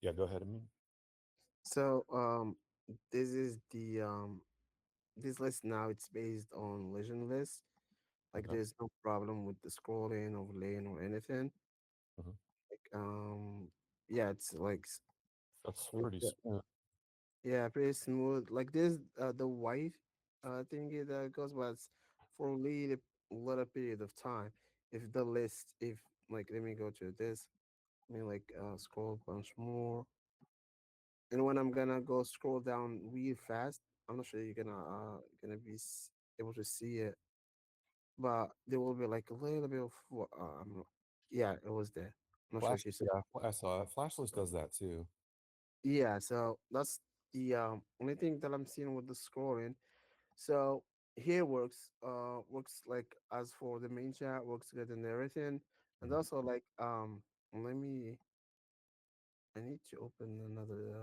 Yeah, go ahead. I mean, So this is the this list now. It's based on legend list. Like okay. there's no problem with the scrolling, overlaying, or anything. Mhm. Like yeah, it's like That's it's, pretty smooth. yeah, pretty smooth. Like there's the wife thingy that goes, but it's for a little period of time. If the list, if like let me go to this. Let me like scroll a bunch more. And when I'm gonna go scroll down real fast, I'm not sure you're gonna be able to see it, but there will be like a little bit of yeah, it was there. I'm not sure Flash, if you saw. yeah, I saw it. Flashless does that too. Yeah, so that's the only thing that I'm seeing with the scrolling. So here works like as for the main chat works good and everything, and Mhm. also like let me I need to open another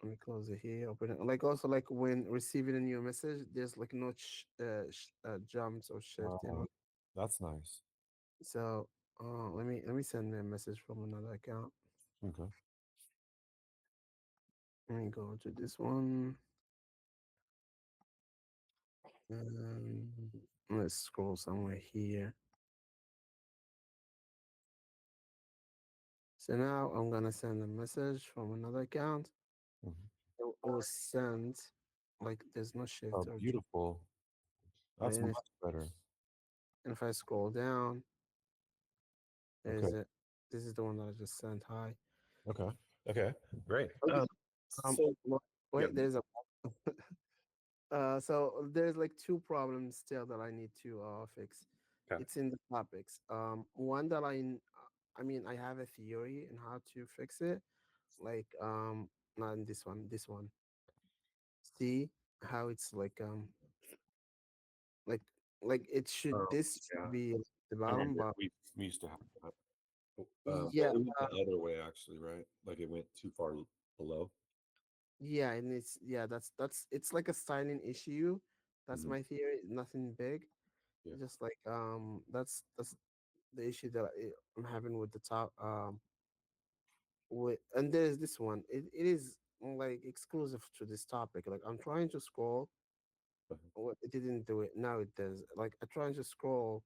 let me close it here. Open it. Like also like when receiving a new message, there's like no jumps or shifting. Uh, that's nice. So let me send a message from another account. Okay. Let me go to this one and let's scroll somewhere here. So now I'm gonna send a message from another account. Mhm. It was sent like there's no shift Oh, or jump. beautiful. That's And much better. if I scroll down, Okay. there's it. This is the one that I just sent. Hi. Okay. Okay. Great. Okay. So yeah. Wait, there's a so there's like two problems still that I need to fix. Okay. It's in the topics. One that I mean, I have a theory on how to fix it. Like, not in this one. This one. See how it's like like it should. Oh, This yeah. should be the I bottom, remember but we used to have that. yeah, It went the other way actually, right? Like it went too far below. yeah, and that's it's like a styling issue. That's Mhm. my theory. Nothing big. Yeah. Just like that's the issue that I'm having with the top with and there's this one it is like exclusive to this topic. Like I'm trying to scroll, it didn't do it. Now it does. Like I try to scroll,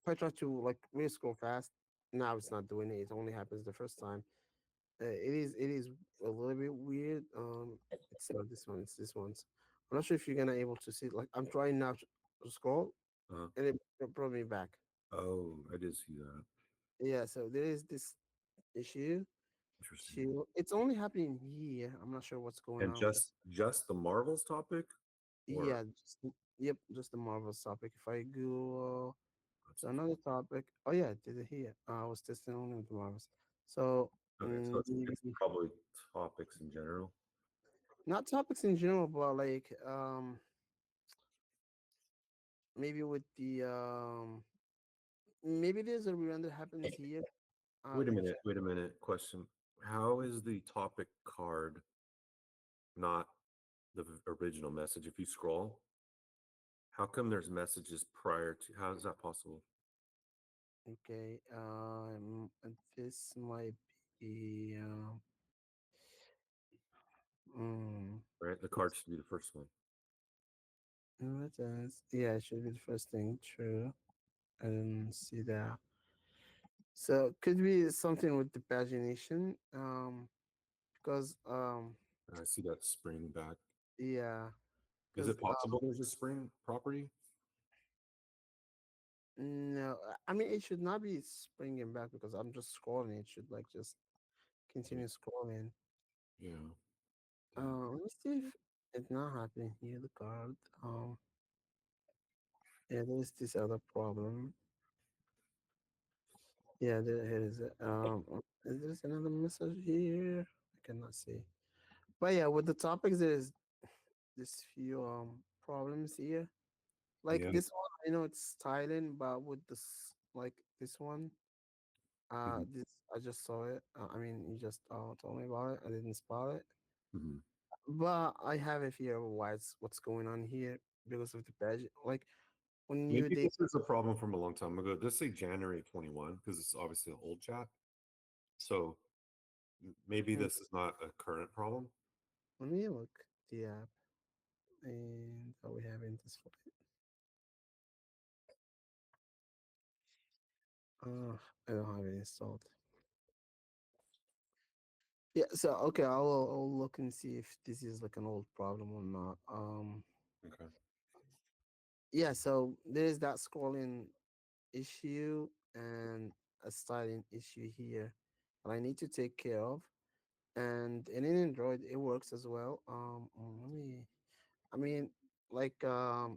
if I try to like really scroll fast, now it's not doing it. It only happens the first time. It is a little bit weird. It's not this one, it's this one's. I'm not sure if you're gonna able to see it. Like I'm trying now to scroll Uh, and it brought me back. oh, I did see that. Yeah, so there is this issue. Interesting. It's only happening here. I'm not sure what's going And on with. just the Marvels topic, or Yeah, yep, just the Marvel's topic. If I go that's to interesting. another topic, oh yeah, I did it here. I was testing only with the Marvels. So Okay, so maybe it's probably topics in general. not topics in general, but like maybe with the maybe there's a rerun that happens here. Wait a Let me minute. check. Wait a minute. Question: how is the topic card not the original message? If you scroll, how come there's messages prior to? How is that possible? Okay, this might be mm, Right, the card should be the first one. no, it does. Yeah, it should be the first thing. True. I didn't see that. So could be something with the pagination. Because I see that spring back. yeah, Is because it possible there's a spring property? no, I mean it should not be springing back because I'm just scrolling. It should like just Yeah. continue scrolling. Yeah. Dang. Let me see if it's not happening here. The card. Yeah, there's this other problem. Yeah, here is it. Is there another message here? I cannot see. But yeah, with the topics, there's this few problems here. Like Yeah. this one, I know it's styling, but with this like this one, Mhm. this I just saw it. I mean, you just told me about it. I didn't spell it, Mhm. but I have a fear of what's going on here because of the badge. Like when you Maybe they this is a problem from a long time ago. Let's say January 21, because it's obviously an old chat. So Maybe Mm, this is not a current problem. Let me look the app and we have in this flight. I don't have it installed. Yeah, so okay, I'll look and see if this is like an old problem or not. Okay. Yeah, so there's that scrolling issue and a styling issue here that I need to take care of. And in Android, it works as well. Let me. I mean,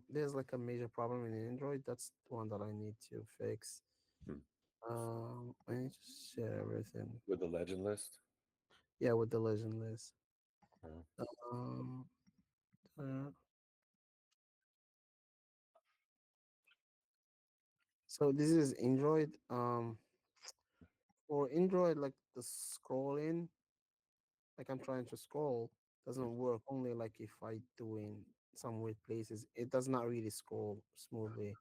there's like a major problem in Android. That's the one that I need to fix. Hmm. Let me just share everything. With the legend list. Yeah, with the legend list. Uh, Um, uh, so this is Android. For Android, like the scrolling, like I'm trying to scroll, doesn't work. Only like if I do in some weird places, it does not really scroll smoothly.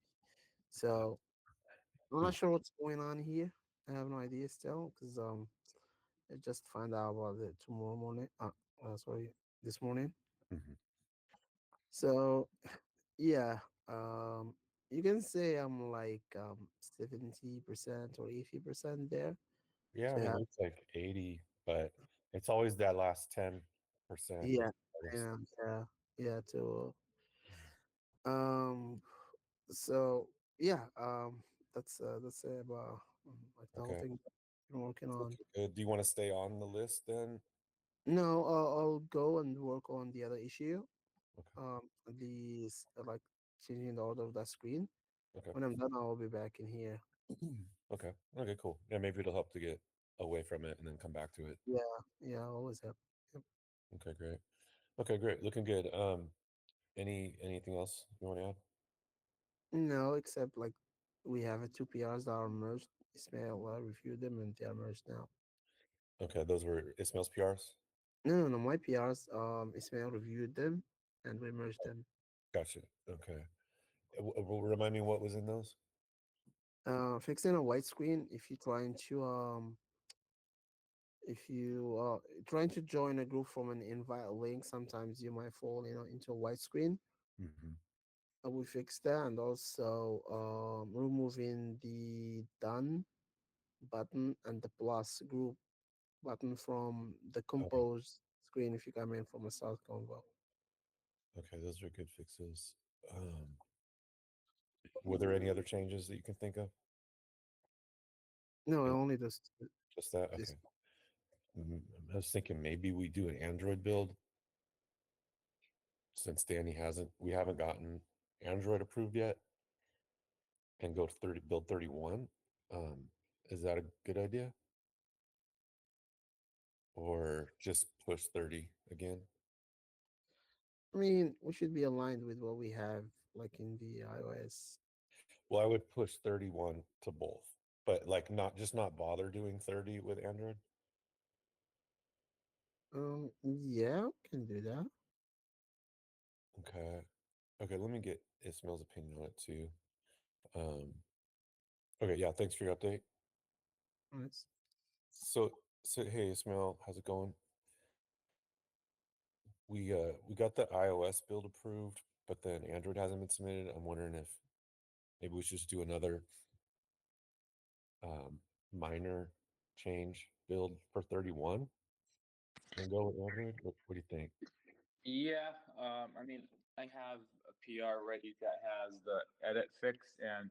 So I'm hmm. not sure what's going on here. I have no idea still because I just find out about it tomorrow morning. Sorry, this morning. Mhm. So yeah, um, you can say I'm like 70% or 80% there. Yeah, I To mean, have it's like 80, but it's always that last 10% yeah, that's hardest. and yeah to um so yeah that's it about like the whole Okay. thing I'm working It's on. looking good. Do you want to stay on the list then? No, I'll go and work on the other issue. Okay. Um, like changing the order of that screen. Okay. When I'm done, I'll be back in here. Okay. Okay, cool. Yeah, maybe it'll help to get away from it and then come back to it. Yeah, yeah, I'll always have. Yep. Okay, great. Okay, great. Looking good. Anything else you want to add? No, except like we have two PRs that are merged. Ismail reviewed them and they are merged now. Okay, those were Ismail's PRs. No, my PRs. Ismail reviewed them and we merged them. Gotcha. Okay. Remind me what was in those? Fixing a white screen. If you trying to join a group from an invite link, sometimes you might fall into a white screen. Hmm. We fixed that, and also removing the done button and the plus group button from the Okay. compose screen if you come in from a South Convo. Okay, those are good fixes. Were there any other changes that you can think of? No, And only just that? this. Okay. I was thinking maybe we do an Android build since we haven't gotten Android approved yet and go to 30, build 31. Is that a good idea? Or just push 30 again? I mean, we should be aligned with what we have, like in the iOS. Well, I would push 31 to both, but like not bother doing 30 with Android. Yeah, we can do that. Okay. Okay, let me get Ismail's opinion on it too. Um, okay, yeah, thanks for your update. Nice. So, so hey Ismail, how's it going? We got the iOS build approved, but then Android hasn't been submitted. I'm wondering if maybe we should just do another um, minor change build for 31 and go with Android. What do you think? Yeah, I mean, I have a PR ready that has the edit fix and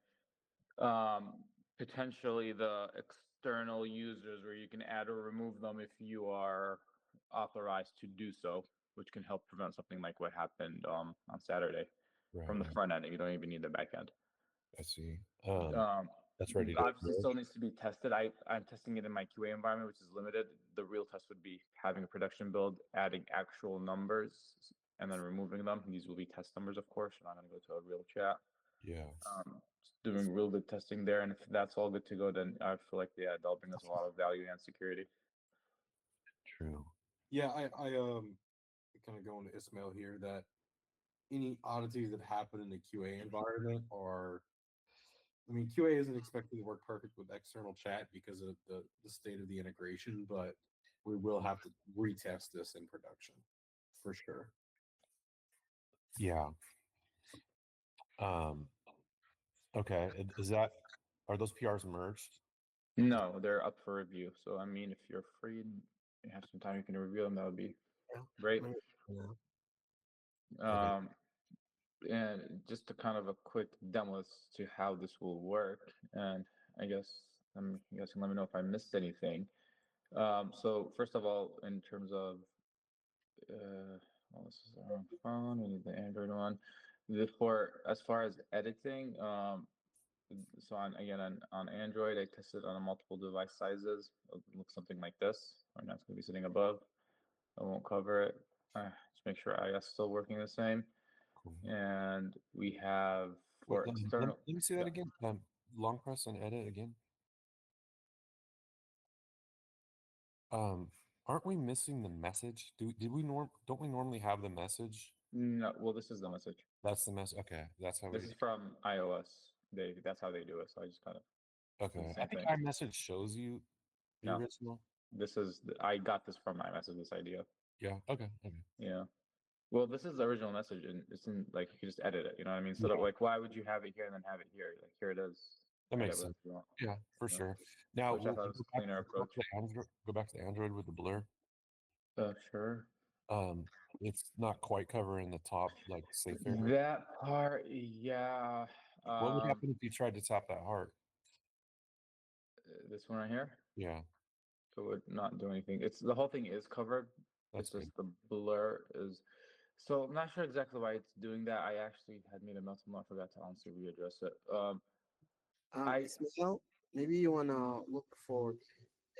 potentially the external users where you can add or remove them if you are authorized to do so, which can help prevent something like what happened on Saturday Right, from the right. front end. You don't even need the back end. I see. Um, That's ready to Obviously, merge. still needs to be tested. I'm testing it in my QA environment, which is limited. The real test would be having a production build, adding actual numbers, and then removing them. These will be test numbers, of course. You're not going to go to a real chat. Yeah, Doing real good testing there, and if that's all good to go, then I feel like yeah, that'll bring us a lot of value and security. true. Yeah, I kind of going to Ismail here that any oddities that happen in the QA environment are, I mean, QA isn't expected to work perfect with external chat because of the state of the integration, but we will have to retest this in production for sure. Yeah. Um. Okay. Are those PRs merged? No, they're up for review. So I mean, if you're free and you have some time, you can review them. That would be Yeah. great. Yeah. Okay. And just a kind of a quick demo as to how this will work. And I guess you guys can let me know if I missed anything. So first of all, in terms of well, this is our own phone. We need the Android one. As far as editing, so on Android, I tested on multiple device sizes. It looks something like this. Right now, it's going to be sitting above. I won't cover it. Just make sure iOS is still working the same. Cool. And we have Wait, for let external. me see that again. Long press and edit again. Aren't we missing the message? Don't we normally have the message? No, well, this is the message. That's the message. Okay, that's how we. This is from iOS. That's how they do it. So I just kind of Okay, the I same think thing. iMessage shows you the No. original. I got this from iMessage. This idea. Yeah. Okay. Okay. Yeah. Well, this is the original message, and it's in like you can just edit it. You know what I mean? So that Yeah. like, why would you have it here and then have it here? Like here it is. That makes Edit whatever sense. you want. Yeah, for Yeah. sure. Now Which I thought was a cleaner approach. Go back to the Android with the blur. Sure. It's not quite covering the top like safe area. That part, yeah. What would happen if you tried to tap that heart? This one right here. Yeah, So it would not do anything. It's the whole thing is covered. that's It's good. just the blur is. So I'm not sure exactly why it's doing that. I actually had made a mental note. I forgot to honestly readdress it. I Ismail, maybe you wanna look for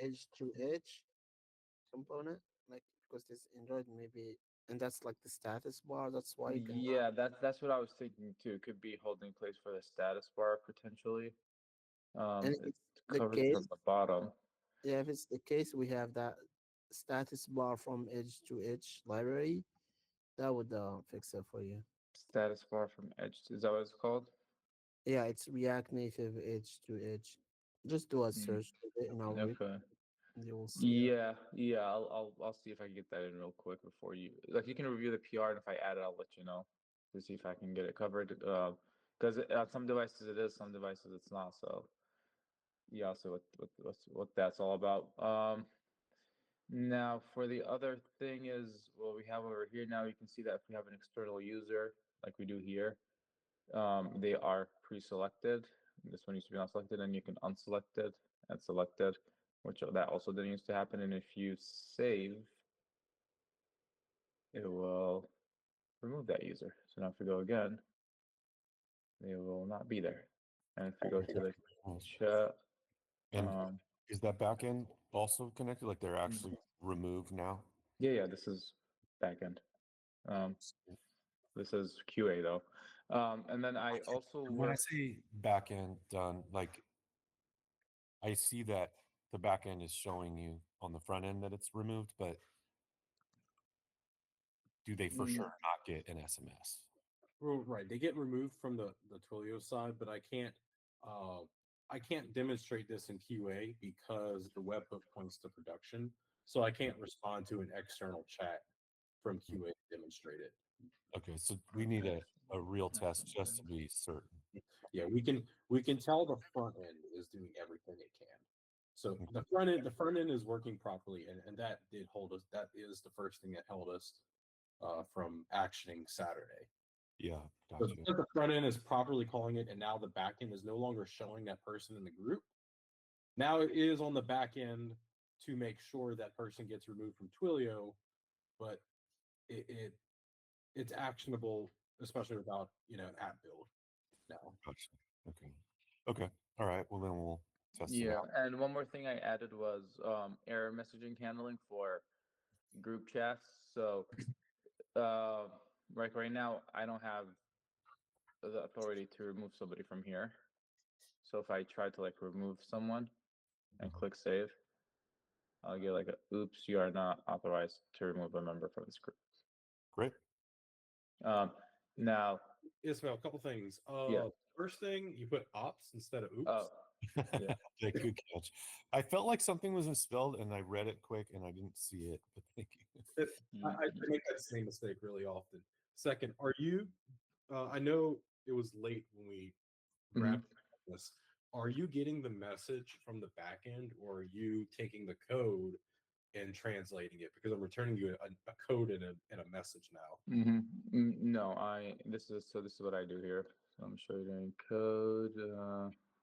edge to edge component, like because this Android maybe, and that's like the status bar. That's why you can. Yeah, that's what I was thinking too. It could be holding place for the status bar potentially. And if It it's the covers it case, from the bottom. yeah, if it's the case, we have that status bar from edge to edge library. That would fix it for you. Status bar from edge. Is that what it's called? Yeah, it's React Native edge to edge. Just do a Mm, search for it in our repo, okay. and you will see it. Yeah. I'll see if I can get that in real quick before you. Like you can review the PR, and if I add it, I'll let you know to see if I can get it covered. Because on some devices it is, some devices it's not. So yeah, I'll see what that's all about. Now for the other thing is, well, we have over here now. You can see that if we have an external user like we do here, they are pre-selected. This one used to be not selected, and you can unselect it and select it, which that also didn't used to happen. And if you save, it will remove that user. So now if we go again, they will not be there. And if we go to the Oh, chat, and um, is that backend also connected? Like they're actually removed now? yeah, this is backend. This is QA though. And then I also When I work. say backend done, like I see that the backend is showing you on the front end that it's removed, but do they for sure not get an SMS? Well, right, they get removed from the Twilio side, but I can't demonstrate this in QA because the webhook points to production, so I can't respond to an external chat from QA to demonstrate it. Okay, so we need a real test just to be certain. Yeah, we can tell the front end is doing everything it can. So the front end is working properly, and that did hold us. That is the first thing that held us from actioning Saturday. Yeah, So gotcha. because the front end is properly calling it, and now the back end is no longer showing that person in the group. Now it is on the back end to make sure that person gets removed from Twilio, but it's actionable, especially without an app build now. Gotcha. Okay. Okay. All right. Well, then we'll test it Yeah, out. and one more thing I added was error messaging handling for group chats. So, like right now, I don't have the authority to remove somebody from here. So if I try to like remove someone and click save, I'll get like a oops, you are not authorized to remove a member from this group. Great. Now, Ismail, a couple things. yeah. First thing, you put ops instead of oops. Oh, Okay, good catch. I felt like something was misspelled and I read it quick and I didn't see it, but thank you. I make that same mistake really often. Second, are you? I know it was late when we wrapped this. Are you getting the message from the back end, or are you taking the code and translating it? Because I'm returning you a code and a message now. No, this is what I do here. So I'm showing code.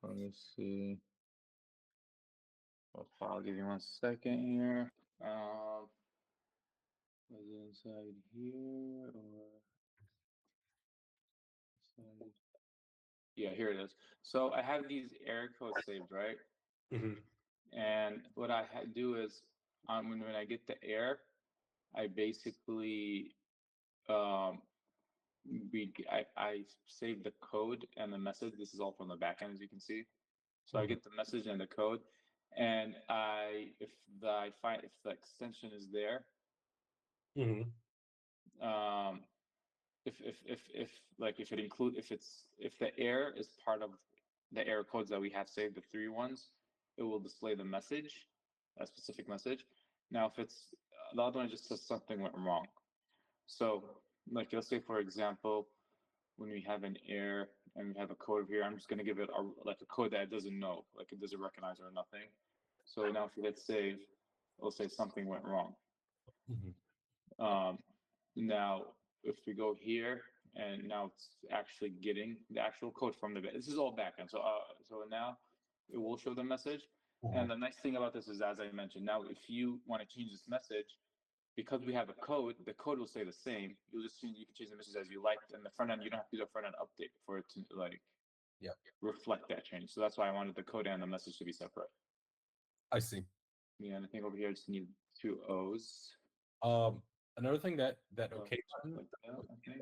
Let me see. I'll give you 1 second here. Was it inside here or inside? Yeah, here it is. So I have these error codes saved, right? And what I do is, when I get the error, I basically I save the code and the message. This is all from the backend, as you can see. So I get the message and the code, and if the extension is there, um, if the error is part of the error codes that we have saved, the 3 ones, it will display the message, a specific message. Now, if it's the other one, just says something went wrong. So, like, let's say, for example, when we have an error and we have a code here, I'm just going to give it a code that it doesn't know, like it doesn't recognize or nothing. So now if we hit save, it'll say something went wrong. Now, if we go here, and now it's actually getting the actual code from the back. This is all backend. So now it will show the message. And the nice thing about this is, as I mentioned, now if you want to change this message, because we have a code, the code will stay the same. You can change the message as you like, and the front end, you don't have to do a front end update for it to reflect that change. So that's why I wanted the code and the message to be separate. I see. Yeah, and I think over here I just need 2 O's. Another thing that okay button, like that, I think.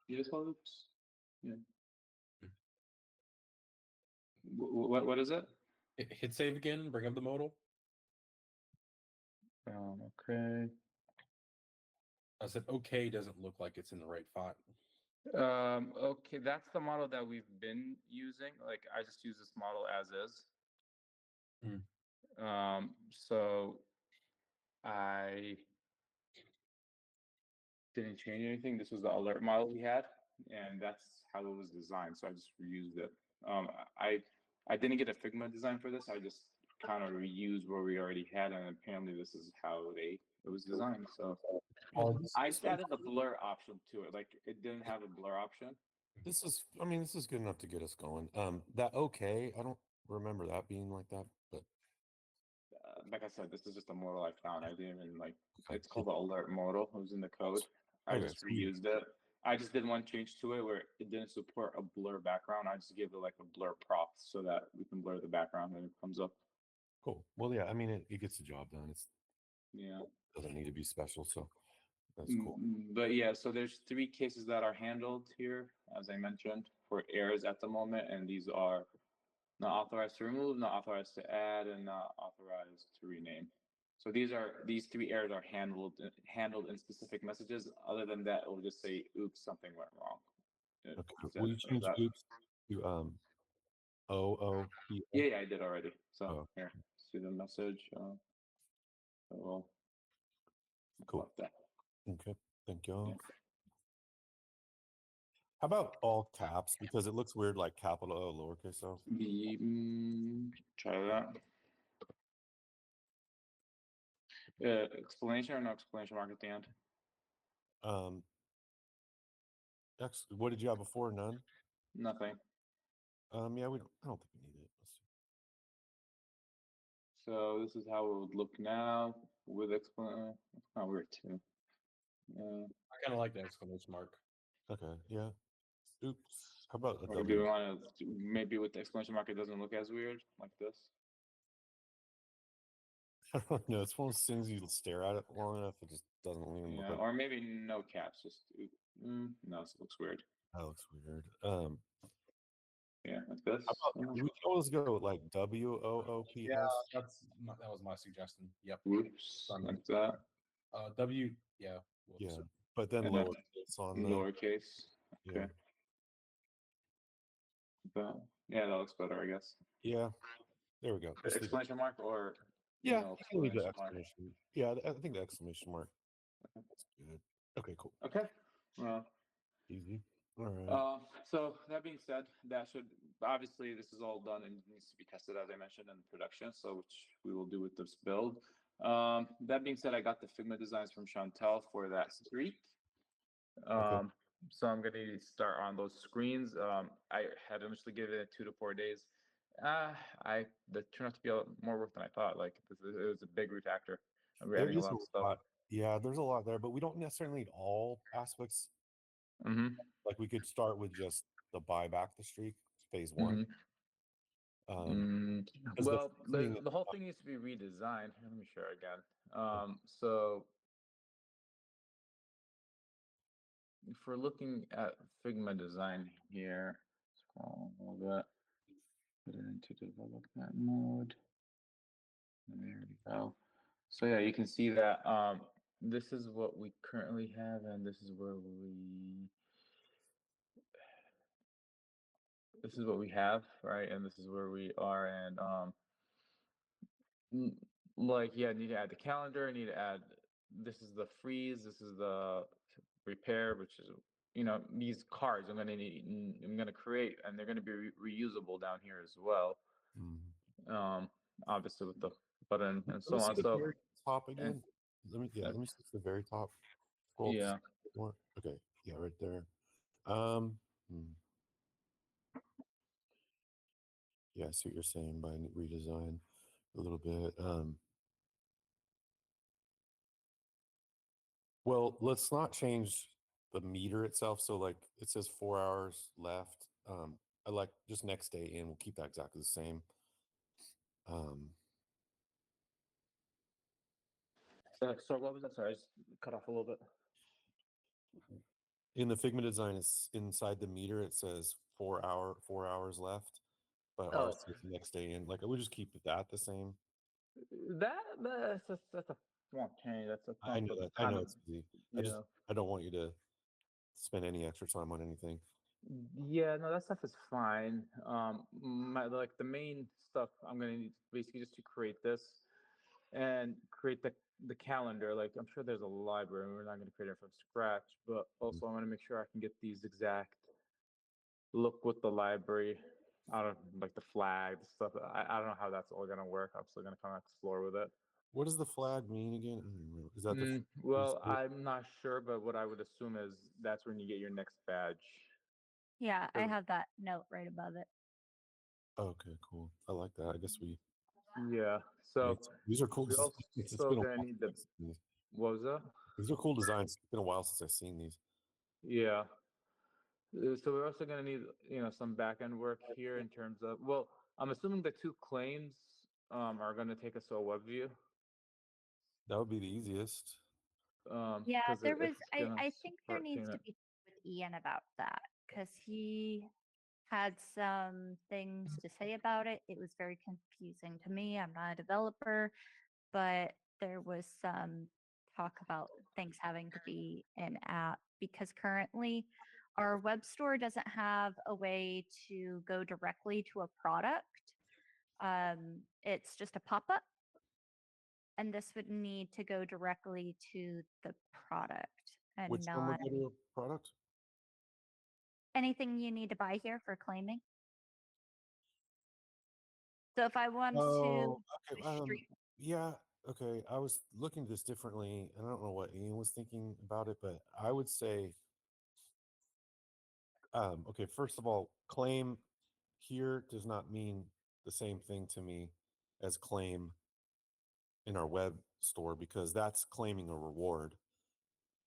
You just call oops. Yeah. What is it? Hit save again. Bring up the modal. Okay. I said okay doesn't look like it's in the right font. Okay, that's the model that we've been using. Like, I just use this model as is. So I didn't change anything. This was the alert model we had, and that's how it was designed. So I just reused it. I didn't get a Figma design for this. I just kind of reused what we already had, and apparently this is how it was designed. So I just added the blur option to it. Like, it didn't have a blur option. This is good enough to get us going. That okay, I don't remember that being like that, but Like I said, this is just a model I found. I didn't even okay. It's called the alert model. It was in the code. I Okay, just reused it. I just did one change to it where it didn't support a blur background. I just gave it like a blur prop so that we can blur the background and it comes up. Cool. Well, yeah, I mean, it gets the job done. Yeah. Doesn't need to be special, so that's cool. But yeah, so there's 3 cases that are handled here, as I mentioned, for errors at the moment, and these are not authorized to remove, not authorized to add, and not authorized to rename. So these 3 errors are handled in specific messages. Other than that, it will just say, "Oops, something went wrong." Okay. Will you change oops to OOP? Yeah, I did already. So Oh. here, see the message. Well, Cool. that. Okay. Thank you. Yeah. How about all caps? Because it looks weird, like capital O, lowercase o. Try that. Explanation or no explanation mark at the end? What did you have before? None. Nothing. Yeah, I don't think we need it. So this is how it would look now with explanation. It's kind of weird too. I kind of like the exclamation mark. Okay. Yeah. Oops. How about a Or do we want to maybe with the exclamation mark it doesn't look as weird like this? I don't know. It's one of those things you stare at it long enough, it just doesn't even look like. Or maybe no caps. Just no, it looks weird. That looks weird. Yeah, like this. We can always go with like WOOPS. Yeah, that was my suggestion. Yep. Whoops, like that. W. Yeah. Yeah, but then lowercase on the lowercase. Okay. Yeah. But yeah, that looks better, I guess. Yeah. There we go. Just leave it. Exclamation mark or Yeah, no you can leave the exclamation mark? exclamation. Yeah, I think the exclamation mark. That's good. Okay, cool. Okay. Well, Easy. All right. so that being said, that should obviously this is all done and needs to be tested as I mentioned in production, so which we will do with this build. That being said, I got the Figma designs from Chantel for that streak. Okay. So I'm gonna start on those screens. I had initially given it 2 to 4 days. That turned out to be more work than I thought. Like it was a big refactor. We're There adding a is lot a of stuff. lot. Yeah, there's a lot there, but we don't necessarily need all aspects. Mm-hmm. Like we could start with just the buyback the streak, phase one. Mm-hmm. Because Well, thing the whole thing needs to be redesigned. Let me share again. So if we're looking at Figma design here, scroll a little bit, put it into development mode. There we go. So yeah, you can see that this is what we currently have, and this is what we have, right? And this is where we are, and like yeah, I need to add the calendar. I need to add. This is the freeze. This is the repair, which is these cards I'm gonna need. I'm gonna create, and they're gonna be reusable down here as well. Obviously with the button and Let so me see on. the So very top and again. Let me see the very top. Scroll up yeah. just a bit more. Okay, yeah, right there. Um, hmm. Yeah, I see what you're saying by redesign a little bit. Well, let's not change the meter itself. So like it says 4 hours left. I like just next day in. We'll keep that exactly the same. Um, So what was that? Sorry, I just cut off a little bit. in the Figma design, it's inside the meter. It says 4 hours left, but ours Oh, says next day in. Like I would just keep that the same. that's a small change. That's a I small know but that. I kind know of it's easy. yeah. I don't want you to spend any extra time on anything. Yeah, no, that stuff is fine. Like the main stuff I'm gonna need basically just to create this and create the calendar. Like I'm sure there's a library. We're not gonna create it from scratch, but Mm. also I want to make sure I can get these exact look with the library. I don't like the flag, the stuff. I don't know how that's all gonna work. I'm still gonna kind of explore with it. What does the flag mean again? I don't remember. Is that the Well, I'm not sure, but what I would assume is that's when you get your next badge. Yeah, I 'Cause- have that note right above it. Okay, cool. I like that. I guess we. Yeah. So These are cool. we're It's also been a gonna while need since the I've seen these. what was that? These are cool designs. It's been a while since I've seen these. Yeah. So we're also gonna need some back end work here in terms of well, I'm assuming the two claims are gonna take us to a web view. That would be the easiest. Yeah, Because there it's was. gonna I think there support needs to payment. be with Ian about that because he had some things to say about it. It was very confusing to me. I'm not a developer, but there was some talk about things having to be an app because currently our web store doesn't have a way to go directly to a product. It's just a pop up, and this would need to go directly to the product and Which one would not go to a product? anything you need to buy here for claiming. So if I want Oh, to okay. street, Yeah, okay. I was looking at this differently. I don't know what Ian was thinking about it, but I would say, okay, first of all, claim here does not mean the same thing to me as claim in our web store because that's claiming a reward.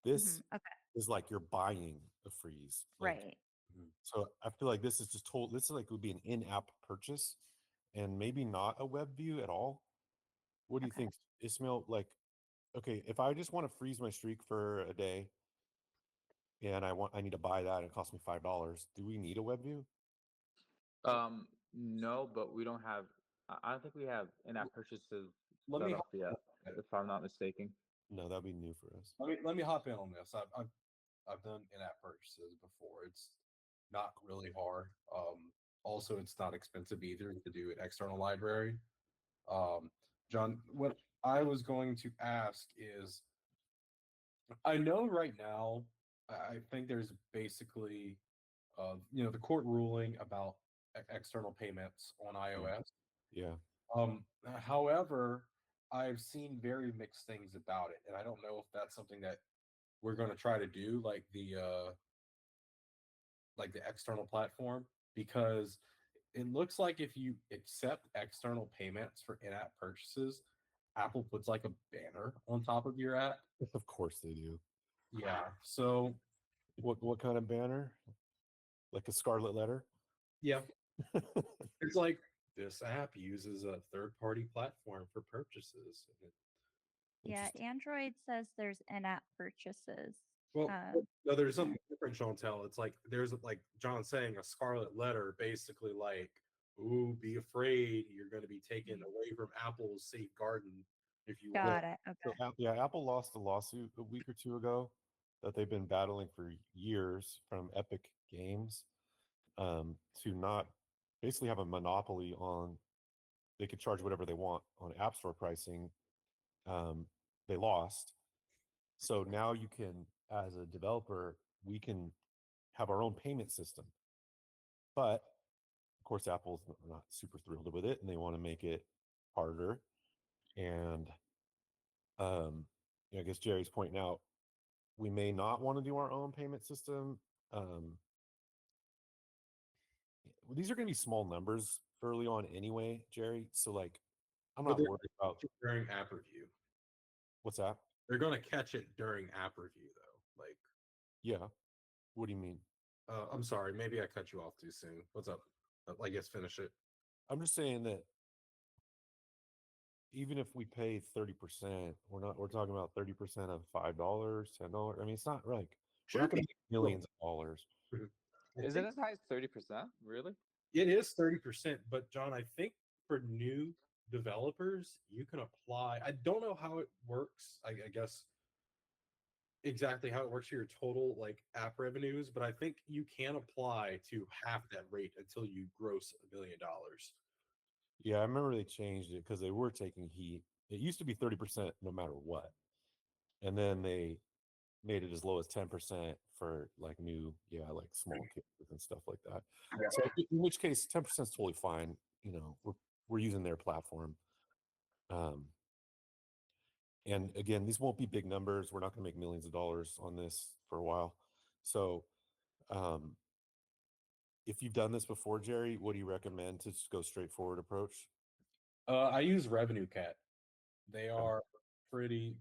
This okay, is like you're buying a freeze. Like, right. so I feel like this is just total. This is like would be an in-app purchase, and maybe not a web view at all. What do you Okay. think, Ismail? Like, okay, if I just want to freeze my streak for a day, and I need to buy that, and it costs me $5. Do we need a web view? No, but we don't have. I don't think we have in-app purchases Let set me up yet, if I'm not mistaken. No, that'd be new for us. let me hop in on this. I've done in-app purchases before. It's not really hard. also it's not expensive either to do an external library. John, what I was going to ask is, I know right now, I think there's basically, the court ruling about external payments on iOS. Yeah. However, I've seen very mixed things about it, and I don't know if that's something that we're going to try to do, like the external platform, because it looks like if you accept external payments for in-app purchases, Apple puts like a banner on top of your app. Of course they do. Yeah. So What kind of banner? Like a scarlet letter? yeah, it's like this app uses a third-party platform for purchases. Yeah, Interesting. Android says there's in-app purchases. Well, Um, no, there's something different, Chantel. It's like there's like John saying a scarlet letter, basically like, "Ooh, be afraid, you're going to be taken away from Apple's safe garden if you want." got it. So, Okay. yeah, Apple lost a lawsuit a week or two ago that they've been battling for years from Epic Games to not basically have a monopoly on. They could charge whatever they want on App Store pricing. Um, they lost, so now you can, as a developer, we can have our own payment system. But of course, Apple's not super thrilled with it, and they want to make it harder. And I guess Jerry's pointing out we may not want to do our own payment system. Um, these are going to be small numbers early on anyway, Jerry. So like, I'm But not they're worried about during app review. what's that. They're going to catch it during app review, though. Like, Yeah. What do you mean? I'm sorry, maybe I cut you off too soon. What's up? I guess finish it. I'm just saying that even if we pay 30%, we're talking about 30% of $5, $10. I mean, it's not like we're not going to make millions of dollars. I Is it think as high as 30%? Really? it is 30%, but John, I think for new developers, you can apply. I don't know how it works. I guess exactly how it works for your total like app revenues, but I think you can apply to half that rate until you gross $1 million. Yeah, I remember they changed it because they were taking heat. It used to be 30% no matter what. And then they made it as low as 10% for like new, like small kids and stuff like that. So in which case 10% is totally fine. We're using their platform. Um, and again, these won't be big numbers. We're not going to make millions of dollars on this for a while. So um, if you've done this before, Jerry, what do you recommend to just go straightforward approach? I use Revenue Cat. They Okay. are pretty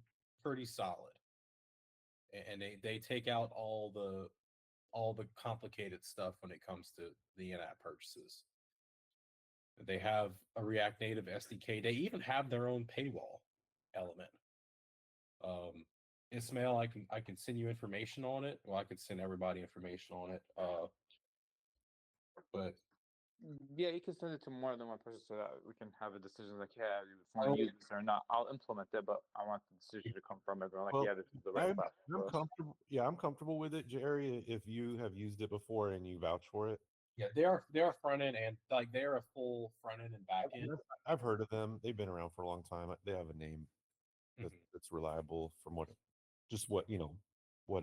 solid, and they take out all the complicated stuff when it comes to the in-app purchases. They have a React Native SDK. They even have their own paywall element. Ismail, I can send you information on it. Well, I could send everybody information on it. But Yeah, you can send it to more than one person so that we can have a decision like, yeah, if I Oh. want to use this or not. I'll implement it, but I want the decision to come from everyone. Like, Well, yeah, this is the right I'm, platform I'm for us. comfortable. Yeah, I'm comfortable with it, Jerry. If you have used it before and you vouch for it, yeah, they're front end and like they're a full front end and back end. I've heard of them. They've been around for a long time. They have a name that's reliable from what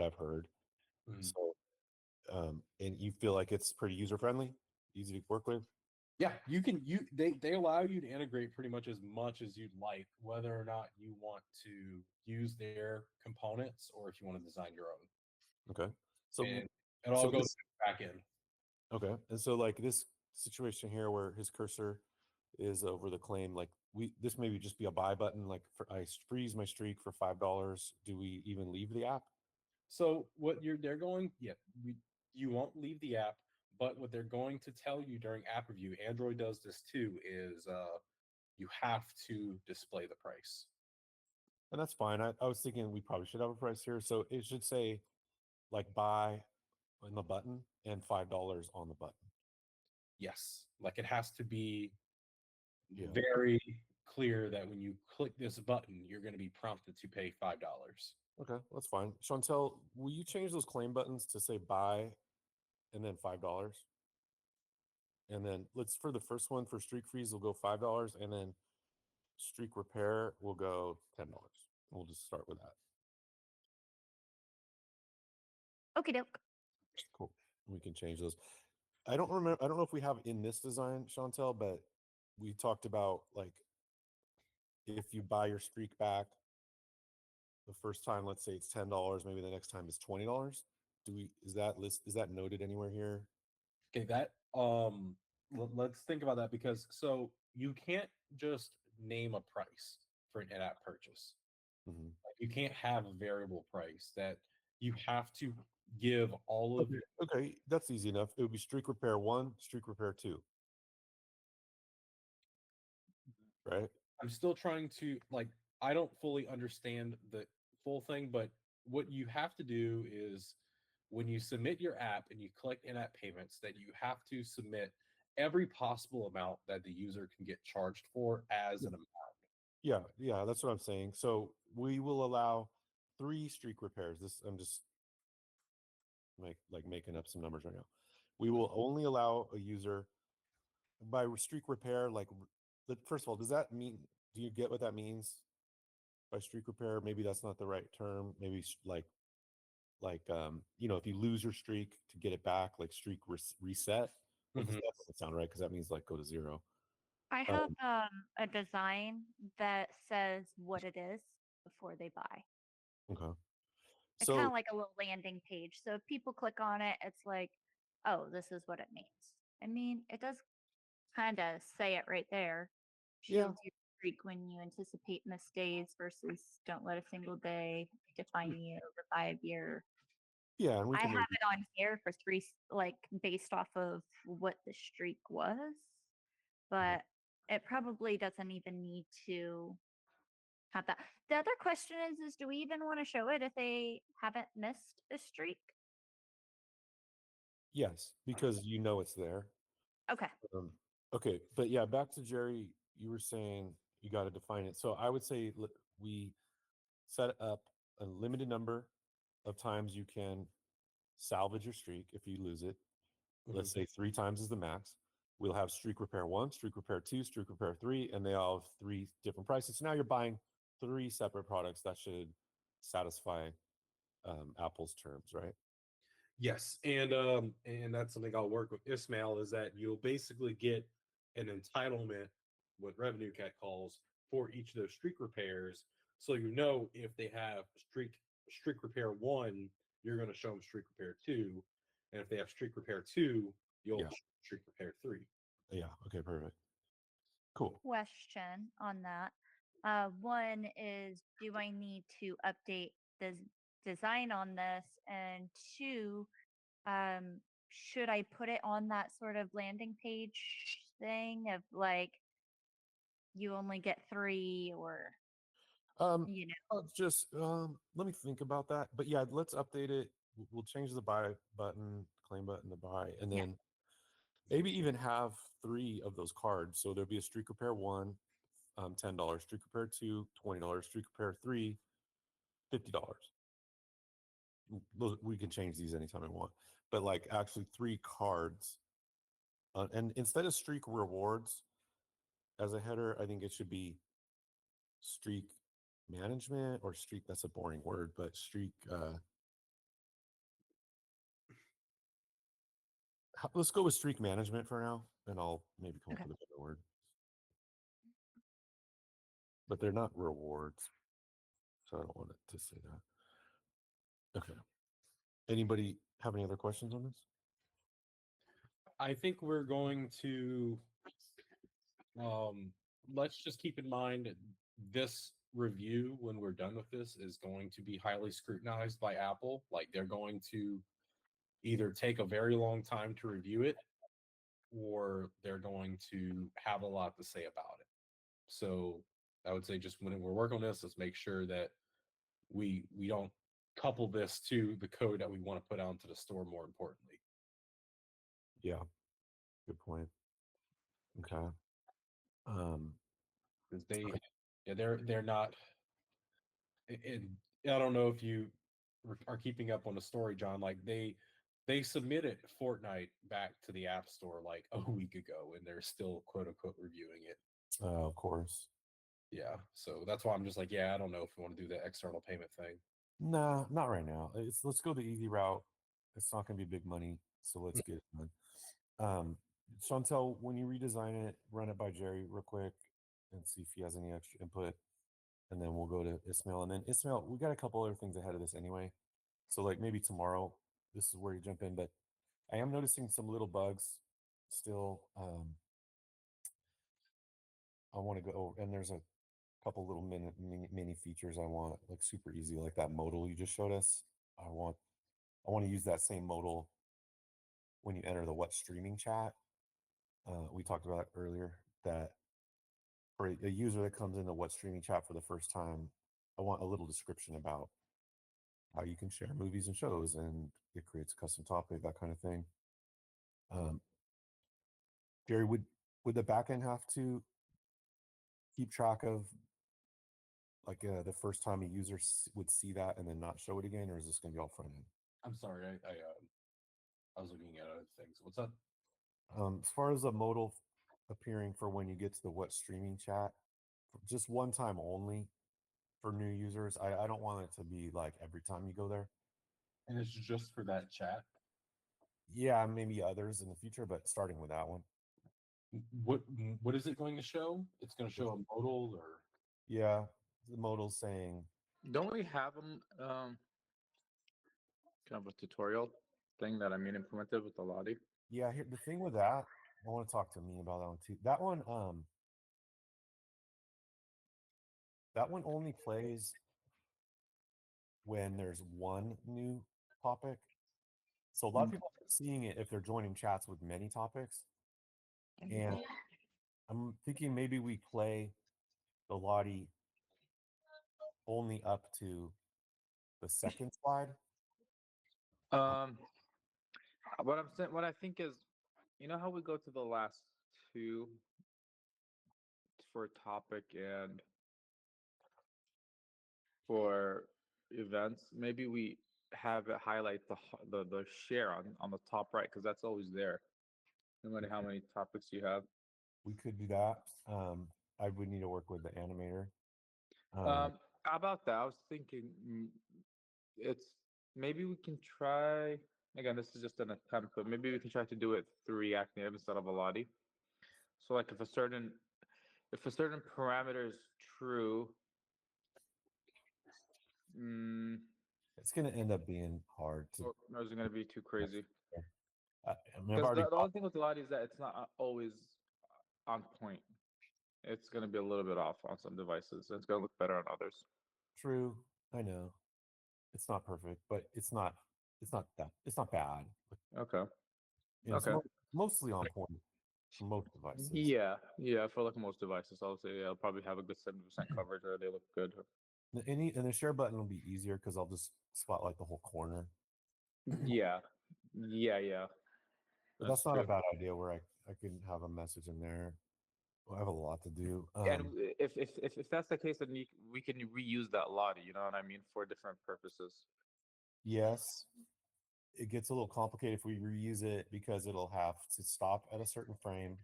I've heard. Mhm. So, and you feel like it's pretty user friendly, easy to work with. Yeah, they allow you to integrate pretty much as you'd like, whether or not you want to use their components or if you want to design your own. Okay. So, And it all so goes this, back in. okay. And so like this situation here where his cursor is over the claim, like this maybe just be a buy button. Like I freeze my streak for $5. Do we even leave the app? So what they're going, you won't leave the app, but what they're going to tell you during app review, Android does this too, is you have to display the price. And that's fine. I was thinking we probably should have a price here. So it should say like buy on the button and $5 on the button. Yes, like it has to be Yeah. very clear that when you click this button, you're going to be prompted to pay $5. Okay, that's fine. Chantel, will you change those claim buttons to say buy and then $5? And then let's for the first one for streak freeze, we'll go $5, and then streak repair will go $10. We'll just start with that. Okie doke. Cool. We can change those. I don't remember. I don't know if we have in this design, Chantel, but we talked about like if you buy your streak back the first time, let's say it's $10, maybe the next time it's $20. Do we is that noted anywhere here? Okay, that let's think about that because so you can't just name a price for an in-app purchase. Mhm. Like, you can't have a variable price that you have to give all of Okay. Okay, that's easy enough. It would be streak repair 1, streak repair 2. Right? I'm still trying to like I don't fully understand the full thing, but what you have to do is when you submit your app and you collect in-app payments, that you have to submit every possible amount that the user can get charged for as an amount. Yeah, that's what I'm saying. So we will allow 3 streak repairs. This I'm just making up some numbers right now. We will only allow a user by streak repair. First of all, does that mean? Do you get what that means by streak repair? Maybe that's not the right term. Maybe if you lose your streak to get it back, like streak reset. Well, Mhm. that doesn't sound right because that means like go to 0. I have a design that says what it is before they buy. Okay. It's kind So of like a little landing page. So if people click on it, it's like, oh, this is what it means. I mean, it does kind of say it right there. yeah, Shields your streak when you anticipate missed days versus don't let a single day define you over 5 year. yeah, and we I can have maybe it on here for three, like based off of what the streak was, but it probably doesn't even need to have that. The other question is do we even want to show it if they haven't missed a streak? yes, because you know it's there. Okay. Um, okay, but yeah, back to Jerry. You were saying you got to define it. So I would say we set up a limited number of times you can salvage your streak if you lose it. Let's say 3 times is the max. We'll have streak repair 1, streak repair 2, streak repair 3, and they all have 3 different prices. So now you're buying 3 separate products that should satisfy Apple's terms, right? Yes, and that's something I'll work with Ismail is that you'll basically get an entitlement, what Revenue Cat calls, for each of those streak repairs. So you know if they have streak repair 1, you're going to show them streak repair 2, and if they have streak repair 2, you'll Yeah. show streak repair 3. Yeah. Okay. Perfect. Cool. Question on that. One is do I need to update the design on this? And two, should I put it on that sort of landing page thing of like you only get 3 or Um, you know? just let me think about that. But yeah, let's update it. We'll change the buy button, claim button to buy, and Yeah. then maybe even have 3 of those cards. So there'll be a streak repair 1, $10, streak repair 2, $20, streak repair 3, $50. We can change these anytime we want, but like actually 3 cards, and instead of streak rewards as a header, I think it should be streak management or streak. That's a boring word, but streak. Let's go with streak management for now, and I'll maybe come up Okay. with a better word. But they're not rewards, so I don't want it to say that. Okay. Anybody have any other questions on this? I think we're going to let's just keep in mind this review when we're done with this is going to be highly scrutinized by Apple. Like they're going to either take a very long time to review it or they're going to have a lot to say about it. So I would say just when we're working on this, let's make sure that we don't couple this to the code that we want to put out into the store more importantly. Yeah. Good point. Okay. Because they're not and I don't know if you are keeping up on the story, John. Like They submitted Fortnite back to the App Store like a week ago, and they're still quote unquote reviewing it. Of course. Yeah, so that's why I'm just like, yeah, I don't know if we want to do the external payment thing. Nah, not right now. Let's go the easy route. It's not going to be big money, so let's get it done. Chantel, when you redesign it, run it by Jerry real quick and see if he has any extra input, and then we'll go to Ismail. And then Ismail, we got a couple other things ahead of this anyway, so like maybe tomorrow, this is where you jump in. But I am noticing some little bugs still. I want to go, and there's a couple little mini features I want, like super easy, like that modal you just showed us. I want to use that same modal when you enter the what streaming chat. We talked about earlier that for a user that comes into what streaming chat for the first time, I want a little description about how you can share movies and shows, and it creates a custom topic, that kind of thing. Jerry, would the backend have to keep track of like the first time a user would see that and then not show it again, or is this going to be all front end? I'm sorry, I was looking at other things. What's up? As far as a modal appearing for when you get to the what streaming chat, just one time only for new users. I don't want it to be like every time you go there. And it's just for that chat. Yeah, maybe others in the future, but starting with that one. What is it going to show? It's going to show a modal, or Yeah, the modal saying, Don't we have them kind of a tutorial thing that I mean implemented with the Lottie? yeah, here the thing with that, I want to talk to me about that one too. That one only plays when there's one new topic. So a lot of people are seeing it if they're joining chats with many topics. And I'm thinking maybe we play the Lottie only up to the second slide. What I'm saying, what I think is, you know how we go to the last two for topic and for events? Maybe we have it highlight the share on the top right, because that's always there, no matter how many topics you have. We could do that. I would need to work with the animator. How about that? I was thinking, it's maybe we can try. Again, this is just an attempt, but maybe we can try to do it through React Native instead of a Lottie. So, like, if a certain parameter is true, It's going to end up being hard to. or is it going to be too crazy? I mean, I've Because already the only thing with Lottie is that it's not always on point. It's going to be a little bit off on some devices. And it's going to look better on others. true. I know it's not perfect, but it's not bad. Okay. You know, it's Okay. mostly on point for most devices. Yeah. For like most devices, I'll say I'll probably have a good 70% coverage, or they look good. And the share button will be easier because I'll just spotlight the whole corner. Yeah. But that's not true. a bad idea where I can have a message in there. I have a lot to do. And if that's the case, then we can reuse that Lottie. You know what I mean, for different purposes. Yes, it gets a little complicated if we reuse it because it'll have to stop at a certain frame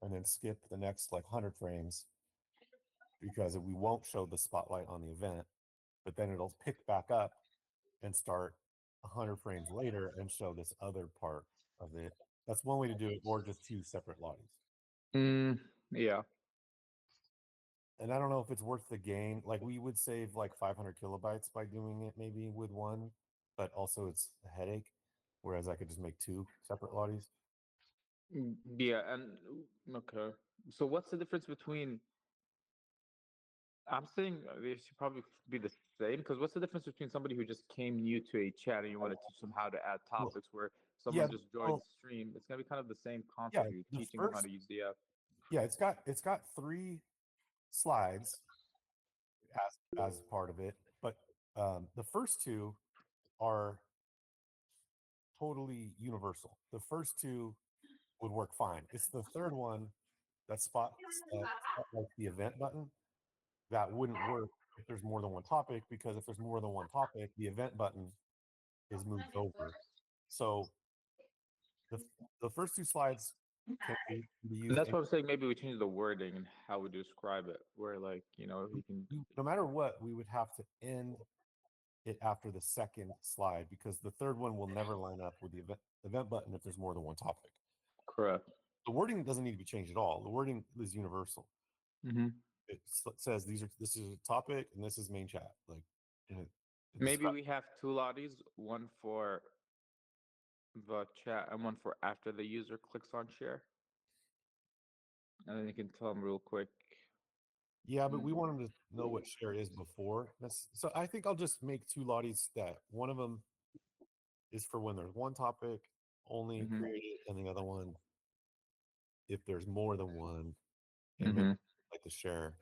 and then skip the next like 100 frames because we won't show the spotlight on the event, but then it'll pick back up and start 100 frames later and show this other part of it. That's one way to do it, or just two separate Lotties. Yeah. And I don't know if it's worth the gain. Like we would save like 500 kilobytes by doing it maybe with one, but also it's a headache. Whereas I could just make two separate Lotties. Yeah. And okay. So what's the difference between? I'm saying they should probably be the same, because what's the difference between somebody who just came new to a chat and you want to teach them how to add topics, where someone just joined the stream? It's gonna be kind of the same concept. You're teaching them how to use the app. Yeah, it's got 3 slides as part of it, but the first 2 are totally universal. The first 2 would work fine. It's the third one that like the event button that wouldn't work if there's more than one topic, because if there's more than one topic, the event button is moved over. So the first two slides can be And used that's what I'm saying. Maybe we change the wording and how we describe it. Where like you can. no matter what, we would have to end it after the second slide because the third one will never line up with the event button if there's more than one topic. Correct. The wording doesn't need to be changed at all. The wording is universal. Mm-hmm. It says this is a topic and this is main chat. Like, and it Maybe describes- we have two lotties, one for the chat and one for after the user clicks on share, and then you can tell them real quick. yeah, but we want them to know what share is before. So I think I'll just make two lotties that one of them is for when there's one topic only Mhm. created, and the other one if there's more than one, and maybe Mhm. like to share.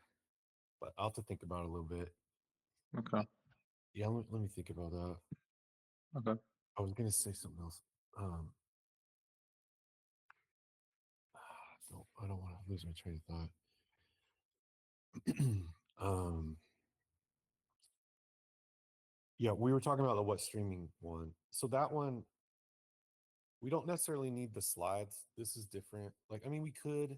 But I'll have to think about it a little bit. Okay. Yeah, let me think about that. Okay. I was gonna say something else. I don't want to lose my train of thought. Yeah, we were talking about the what streaming one. So that one, we don't necessarily need the slides. This is different. Like, I mean, we could.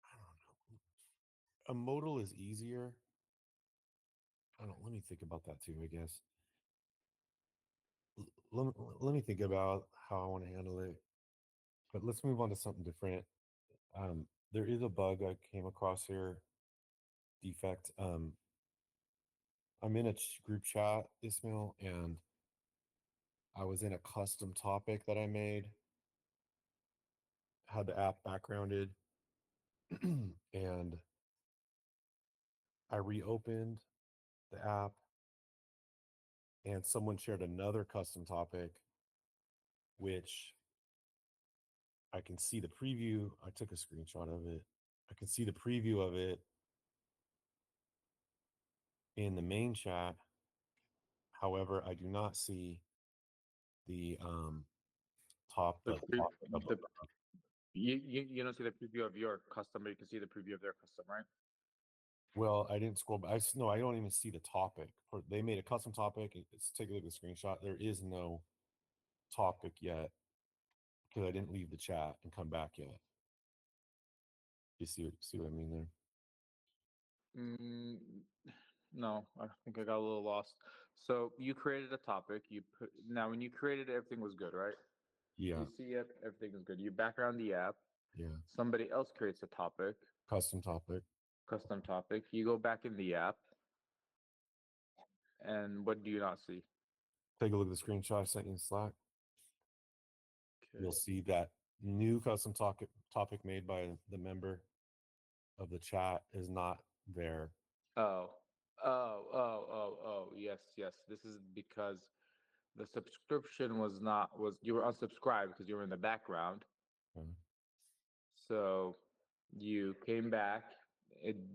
I don't know. A modal is easier. I don't. Let me think about that too. I guess. Let me think about how I want to handle it. But let's move on to something different. There is a bug I came across here. Defect. I'm in a group chat, Ismail, and I was in a custom topic that I made. Had the app backgrounded, and I reopened the app, and someone shared another custom topic, which I can see the preview. I took a screenshot of it. I can see the preview of it in the main chat. However, I do not see the top The, like pre- top the you don't see the preview of your custom, but you can see the preview of their custom, right? well, I didn't scroll, but no, I don't even see the topic. They made a custom topic. Let's take a look at the screenshot. There is no topic yet because I didn't leave the chat and come back yet. You see what I mean there? Mm, no, I think I got a little lost. So you created a topic. Now when you created it, everything was good, right? Yeah, You see it, everything is good. You back around the app. yeah. Somebody else creates a topic, Custom topic. custom topic. You go back in the app, and what do you not see? Take a look at the screenshot I sent you in Slack. You'll Okay. see that new custom topic made by the member of the chat is not there. Oh, yes, yes. This is because the subscription was you were unsubscribed because you were in the background. Okay. So you came back.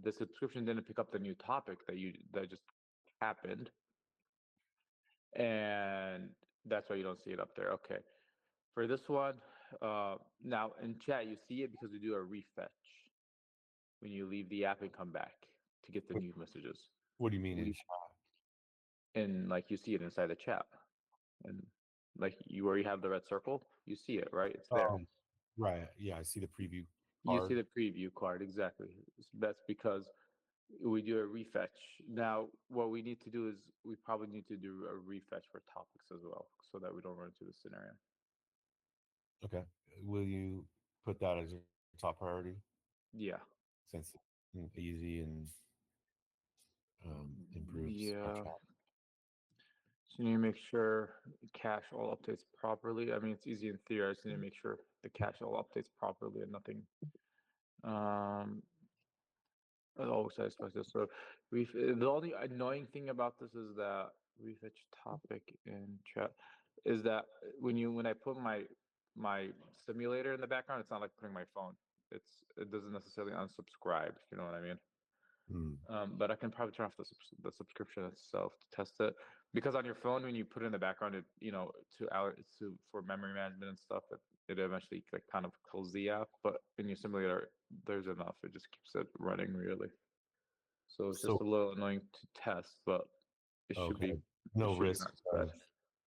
The subscription didn't pick up the new topic that just happened, and that's why you don't see it up there. Okay. For this one, now in chat you see it because we do a refetch when you leave the app and come back to get the What, new messages. what do you mean in We chat? and like you see it inside the chat, and like you where you have the red circle, you see it, right? It's there. Oh, right. Yeah, I see the preview You card. see the preview card exactly. That's because we do a refetch. Now, what we need to do is we probably need to do a refetch for topics as well, so that we don't run into this scenario. Okay. Will you put that as your top priority Yeah. since it's easy and improves our Yeah. chat? So you need to make sure cache all updates properly. I mean, it's easy in theory. I just need to make sure the cache all updates properly and nothing. It always satisfies this. So the only annoying thing about this is that refetch topic in chat is that when I put my simulator in the background, it's not like putting my phone. It doesn't necessarily unsubscribe. If you know what I mean. But I can probably turn off the subscription itself to test it because on your phone when you put it in the background, it for memory management and stuff, it eventually like kind of kills the app. But in your simulator, there's enough. It just keeps it running really. So it's So just a little annoying to test, but it should be okay, no it should be risk not too bad. of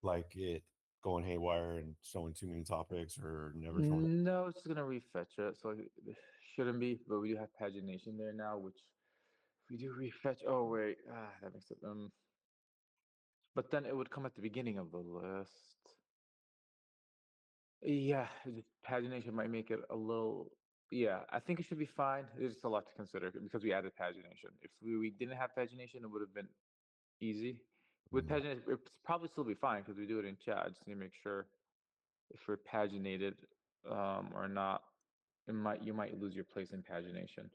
like it going haywire and showing too many topics or never showing. No, it's just gonna refetch it, so it shouldn't be. But we do have pagination there now, which if we do refetch. Oh wait, that makes it But then it would come at the beginning of the list. Yeah, the pagination might make it a little. Yeah, I think it should be fine. There's just a lot to consider because we added pagination. If we didn't have pagination, it would have been easy. With Mm, pagination, it's probably still be fine because we do it in chat. I just need to make sure if we're paginated or not. You might lose your place in pagination,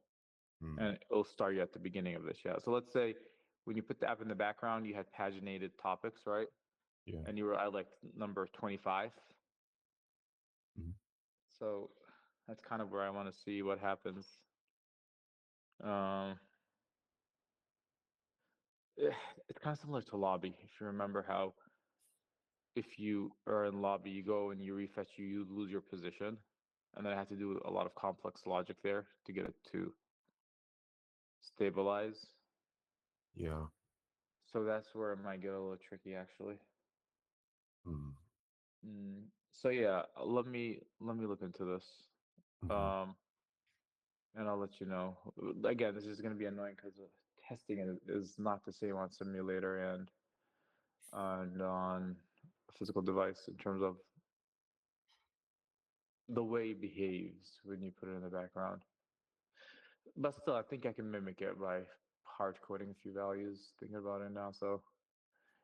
mm, and it'll start you at the beginning of the chat. So let's say when you put the app in the background, you had paginated topics, right? yeah. And you were at like number 25. Mhm. So that's kind of where I want to see what happens. Um, it's kind of similar to lobby. If you remember how if you are in lobby, you go and you refetch, you lose your position. And then I have to do a lot of complex logic there to get it to stabilize. Yeah. So that's where it might get a little tricky actually. Mm, So yeah, let me look into this. mhm. And I'll let you know. Again, this is going to be annoying because testing is not the same on simulator and on a physical device in terms of the way it behaves when you put it in the background. But still, I think I can mimic it by hard coding a few values. Thinking about it now, so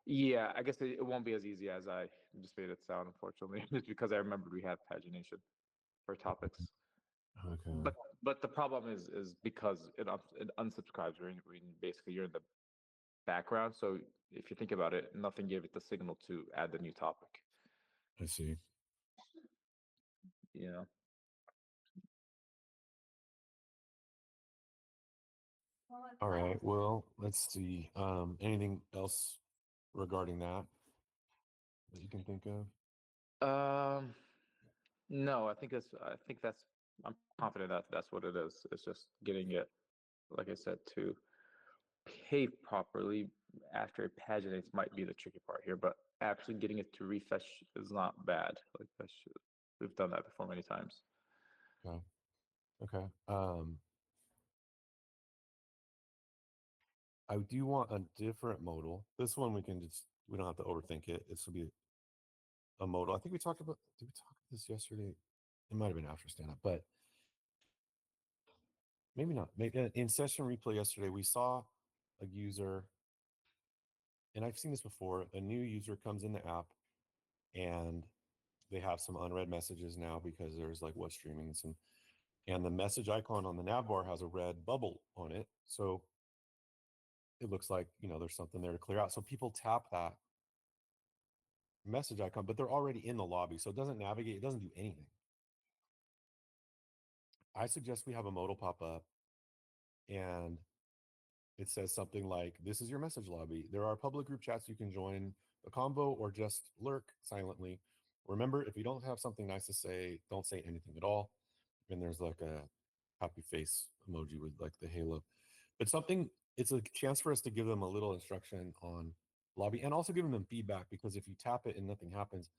yeah, I guess it won't be as easy as I just made it sound. Unfortunately, just because I remembered we had pagination for topics. Okay. But the problem is because it unsubscribes when basically you're in the background. So if you think about it, nothing gave it the signal to add the new topic. I see. You know. All right. Well, let's see. Anything else regarding that you can think of? No, I think that's I'm confident that that's what it is. It's just getting it, like I said, to behave properly after it paginates might be the tricky part here, but actually getting it to refresh is not bad. Like we've done that before many times. Okay. Okay. I do want a different modal. This one we don't have to overthink it. This will be a modal. I think did we talk about this yesterday? It might have been after stand up, but maybe not. Maybe in session replay yesterday, we saw a user, and I've seen this before. A new user comes in the app and they have some unread messages now because there's like what's streaming and some, and the message icon on the nav bar has a red bubble on it. So it looks like, there's something there to clear out. So people tap that message icon, but they're already in the lobby. So it doesn't navigate, it doesn't do anything. I suggest we have a modal pop up and it says something like, "This is your message lobby. There are public group chats you can join a convo or just lurk silently. Remember, if you don't have something nice to say, don't say anything at all." And there's like a happy face emoji with like the halo. But it's a chance for us to give them a little instruction on lobby and also giving them feedback, because if you tap it and nothing happens,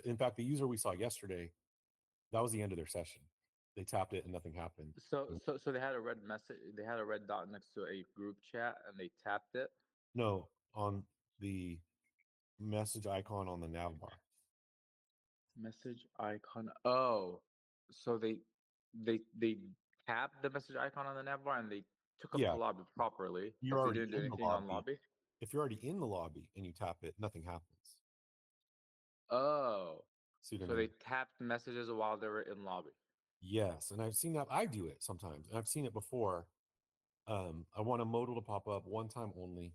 in fact, the user we saw yesterday, that was the end of their session. They tapped it and nothing happened. So they had a red message. They had a red dot next to a group chat, and they tapped it. No, on the message icon on the nav bar. Message icon. Oh, so they tapped the message icon on the nav bar and they took up Yeah, the lobby properly, you're but they already didn't do in the anything on lobby. lobby. If you're already in the lobby and you tap it, nothing happens. Oh, See what I so mean? they tapped messages while they were in lobby. Yes, and I've seen that. I do it sometimes, and I've seen it before. I want a modal to pop up one time only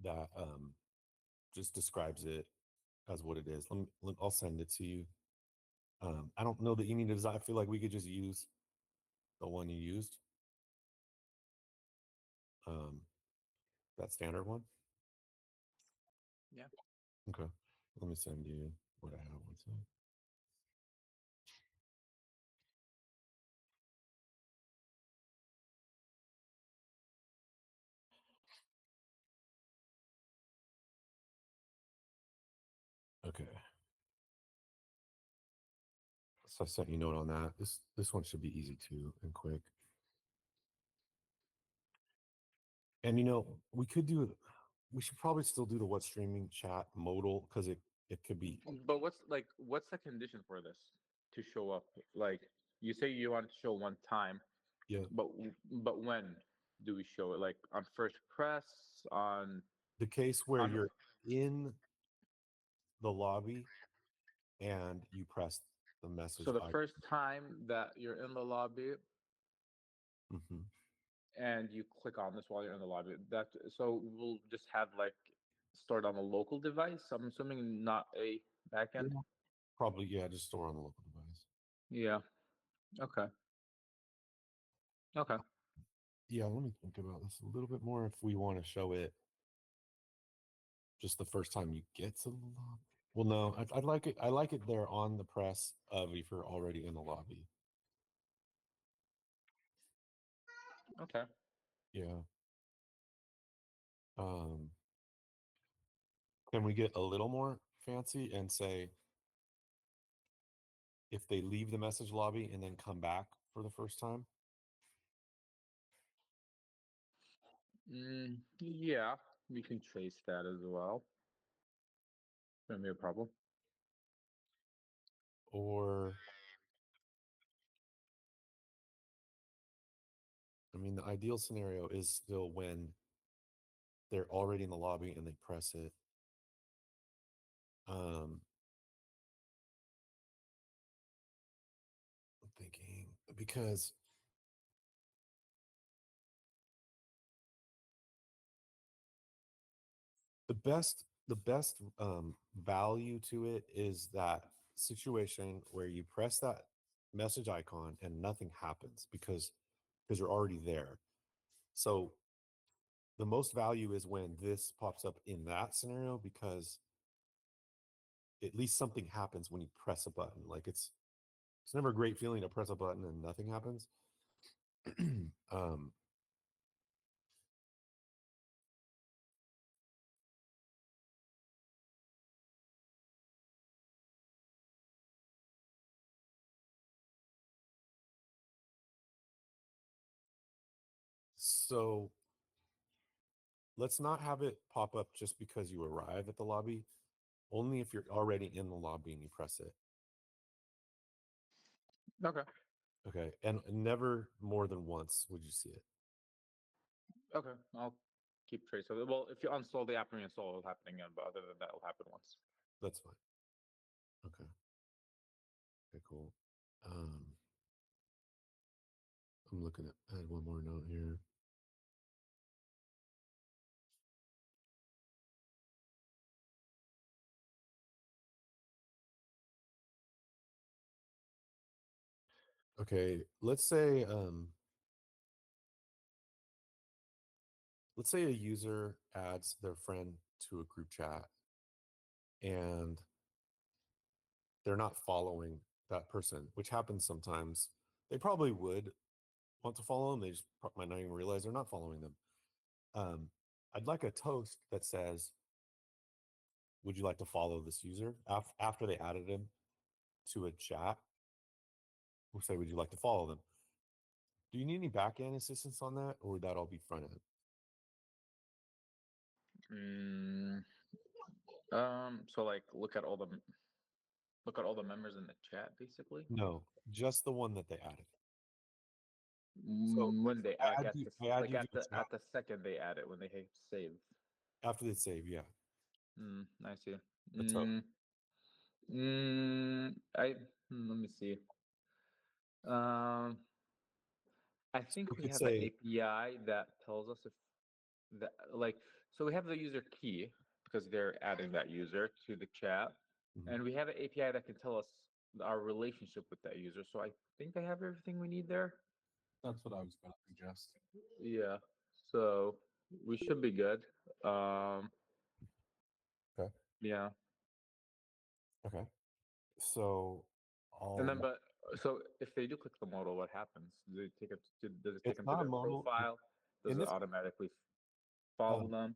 that just describes it as what it is. I'll send it to you. I don't know that you need to design. I feel like we could just use the one you used. That standard one. Yeah. Okay. Let me send you what I have. One second. So I sent you a note on that. This one should be easy too and quick. And we could do it. We should probably still do the what streaming chat modal because it could be But what's the condition for this to show up? Like you say you want to show one time, yeah. but when do we show it? Like on first press, on The case where on you're in the lobby and you press the message so the icon. first time that you're in the lobby Mhm. and you click on this while you're in the lobby. That so we'll just have like stored on a local device. I'm assuming not a backend. Yeah. Probably, yeah, just store on the local device. Yeah. Okay. Okay. Yeah, let me think about this a little bit more if we want to show it just the first time you get to the lobby. Well, no, I'd like it. I like it there on the press of if you're already in the lobby. Okay. Yeah. Um, can we get a little more fancy and say if they leave the message lobby and then come back for the first time? Yeah, we can trace that as well. Shouldn't be a problem. Or, I mean, the ideal scenario is still when they're already in the lobby and they press it. I'm thinking because the best value to it is that situation where you press that message icon and nothing happens because you're already there. So the most value is when this pops up in that scenario because at least something happens when you press a button. Like it's never a great feeling to press a button and nothing happens. um, so let's not have it pop up just because you arrive at the lobby. Only if you're already in the lobby and you press it. Okay. Okay. And never more than once would you see it. Okay. I'll keep trace of it. Well, if you uninstall the app and reinstall, it'll happen again. But other than that, it'll happen once. That's fine. Okay. Okay, cool. I'm looking at add one more note here. Okay, let's say a user adds their friend to a group chat and they're not following that person, which happens sometimes. They probably would want to follow them. They just might not even realize they're not following them. I'd like a toast that says, would you like to follow this user? After they added him to a chat, we'll say, would you like to follow them? Do you need any back-end assistance on that, or would that all be front end? Mm, so like look at all the members in the chat, basically. No, just the one that they added. So When they I like add at you, the I add like you to a chat at the second they add it when they hit save. after they save, yeah. I see. A toast. I let me see. Um, I think We we could have an say, API that tells us if that like so we have the user key because they're adding that user to the chat, mhm. and we have an API that can tell us our relationship with that user. So I think I have everything we need there. That's what I was going to suggest. Yeah. So we should be good. Um, Okay. yeah. Okay. So And I'll, then, but so if they do click the modal, what happens? Does it take it's them to not a their modal. profile? Does In it this, automatically follow um, them?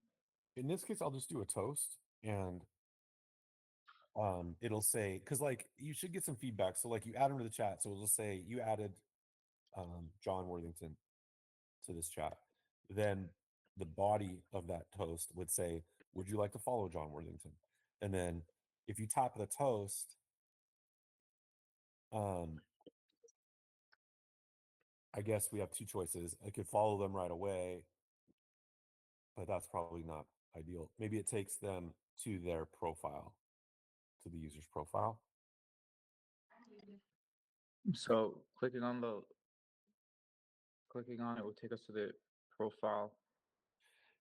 in this case, I'll just do a toast and it'll say, because like you should get some feedback. So like you add them to the chat. So it'll say you added John Worthington to this chat. Then the body of that toast would say, would you like to follow John Worthington? And then if you tap the toast, I guess we have two choices. I could follow them right away, but that's probably not ideal. Maybe it takes them to their profile, to the user's profile. So clicking on it will take us to the profile.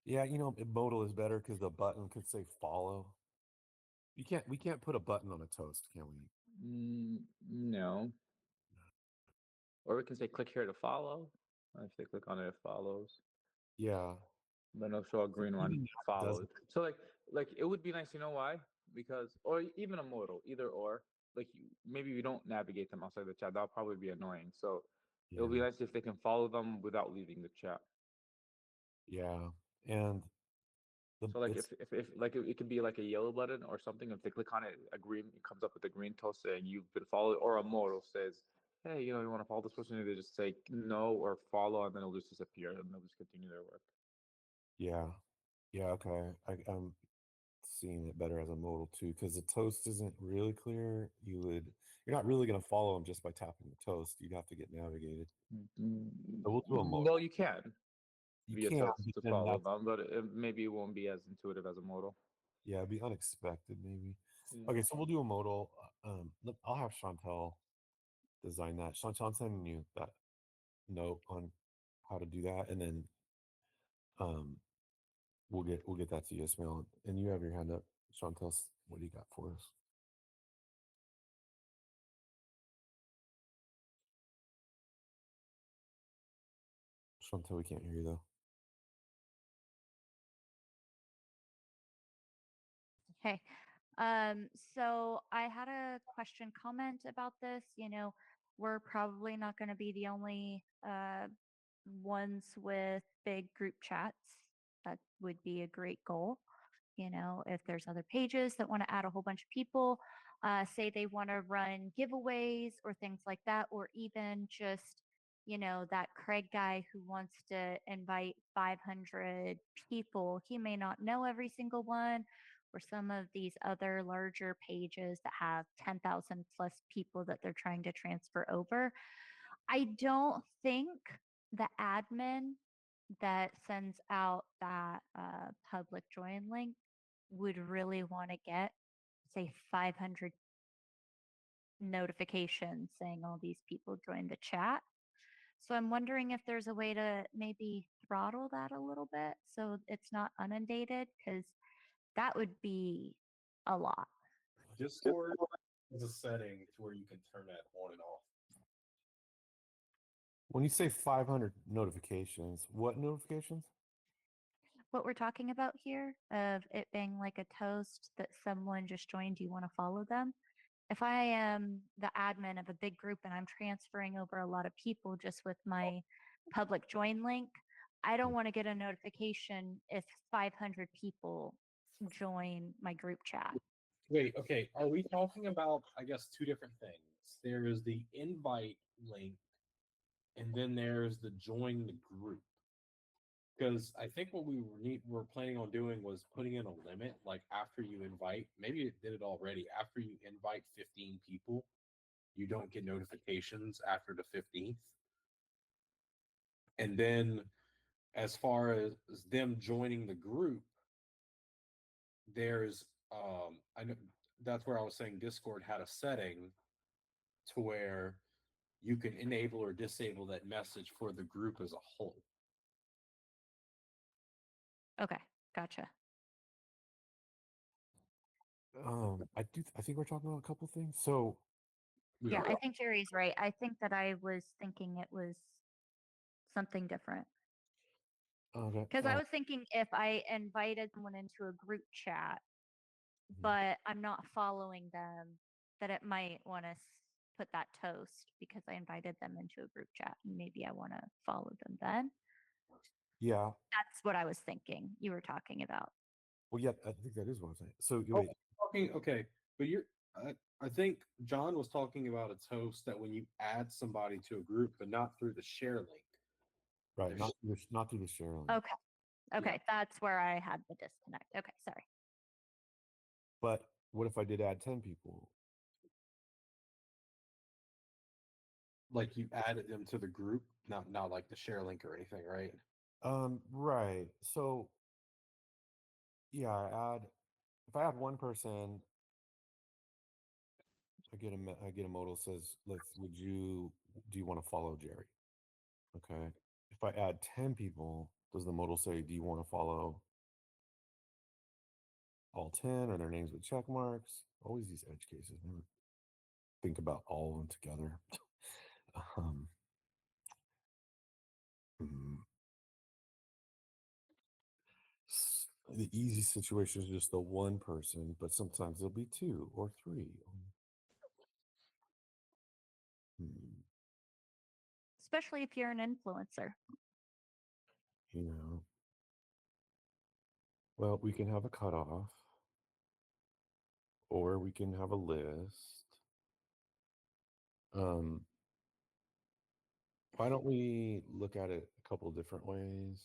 Yeah, modal is better because the button could say follow. We can't put a button on a toast, can we? No. Or we can say click here to follow. If they click on it, it follows. Yeah. Then it'll show a green one, Even that followed. doesn't- So like it would be nice, you know why? Because or even a modal, either or. Like maybe you don't navigate them outside the chat. That'll probably be annoying. So it'll be Yeah. nice if they can follow them without leaving the chat. Yeah. And So like it's if like it could be like a yellow button or something. If they click on it, a green it comes up with a green toast saying you've been followed, or a modal says, hey, you want to follow this person? They just say no or follow, and then it'll just disappear, and they'll just continue their work. yeah. Yeah, okay. I'm seeing it better as a modal too, because the toast isn't really clear. You're not really gonna follow them just by tapping the toast. You'd have to get navigated. So we'll do a modal. Well, you can You via can, toast but to then follow that's them, but maybe it won't be as intuitive as a modal. yeah, it'd be unexpected maybe. Yeah. Okay, so we'll do a modal. I'll have Chantel design that. Chantel sending you that note on how to do that, and then um we'll get that to you, Ismail. And you have your hand up. Chantel, what do you got for us? Chantel, we can't hear you though. Okay. So I had a question comment about this. We're probably not going to be the only ones with big group chats. That would be a great goal. If there's other pages that want to add a whole bunch of people, say they want to run giveaways or things like that, or even just, that Craig guy who wants to invite 500 people, he may not know every single one, or some of these other larger pages that have 10,000 plus people that they're trying to transfer over. I don't think the admin that sends out that public join link would really want to get, say, 500 notifications saying all these people joined the chat. So I'm wondering if there's a way to maybe throttle that a little bit so it's not inundated, because that would be a lot. Discord is a setting to where you can turn that on and off. When you say 500 notifications, what notifications? What we're talking about here, of it being like a toast that someone just joined, you want to follow them. If I am the admin of a big group and I'm transferring over a lot of people just with my public join link, I don't want to get a notification if 500 people join my group chat. Wait, okay. Are we talking about, I guess, two different things? There is the invite link, and then there's the join the group. Because I think what were planning on doing was putting in a limit, like after you invite, maybe it did it already. After you invite 15 people, you don't get notifications after the 15th. And then as far as them joining the group, there's I know that's where I was saying Discord had a setting to where you can enable or disable that message for the group as a whole. Okay, gotcha. I think we're talking about a couple things. So Yeah, I think Jerry's right. I think that I was thinking it was something different. okay, Because I was thinking if I invited someone into a group chat, Mhm. but I'm not following them, that it might want to put that toast because I invited them into a group chat and maybe I want to follow them then. yeah. That's what I was thinking you were talking about. Well, yeah, I think that is what I'm saying. So wait, Okay, But I think John was talking about a toast that when you add somebody to a group, but not through the share link. Right. There's- Not through the share link. Okay. Okay. That's where I had the disconnect. Okay. Sorry. But what if I did add 10 people? Like you added them to the group, not like the share link or anything, right? Right. So yeah, if I add one person, I get a modal says, do you want to follow Jerry? Okay. If I add 10 people, does the modal say, do you want to follow all 10 or their names with check marks? Always these edge cases. Never think about all of them together. um, hmm. The easy situation is just the one person, but sometimes there'll be two or three. Hmm, Especially if you're an influencer. you know, well, we can have a cutoff, or we can have a list. Um, why don't we look at it a couple of different ways?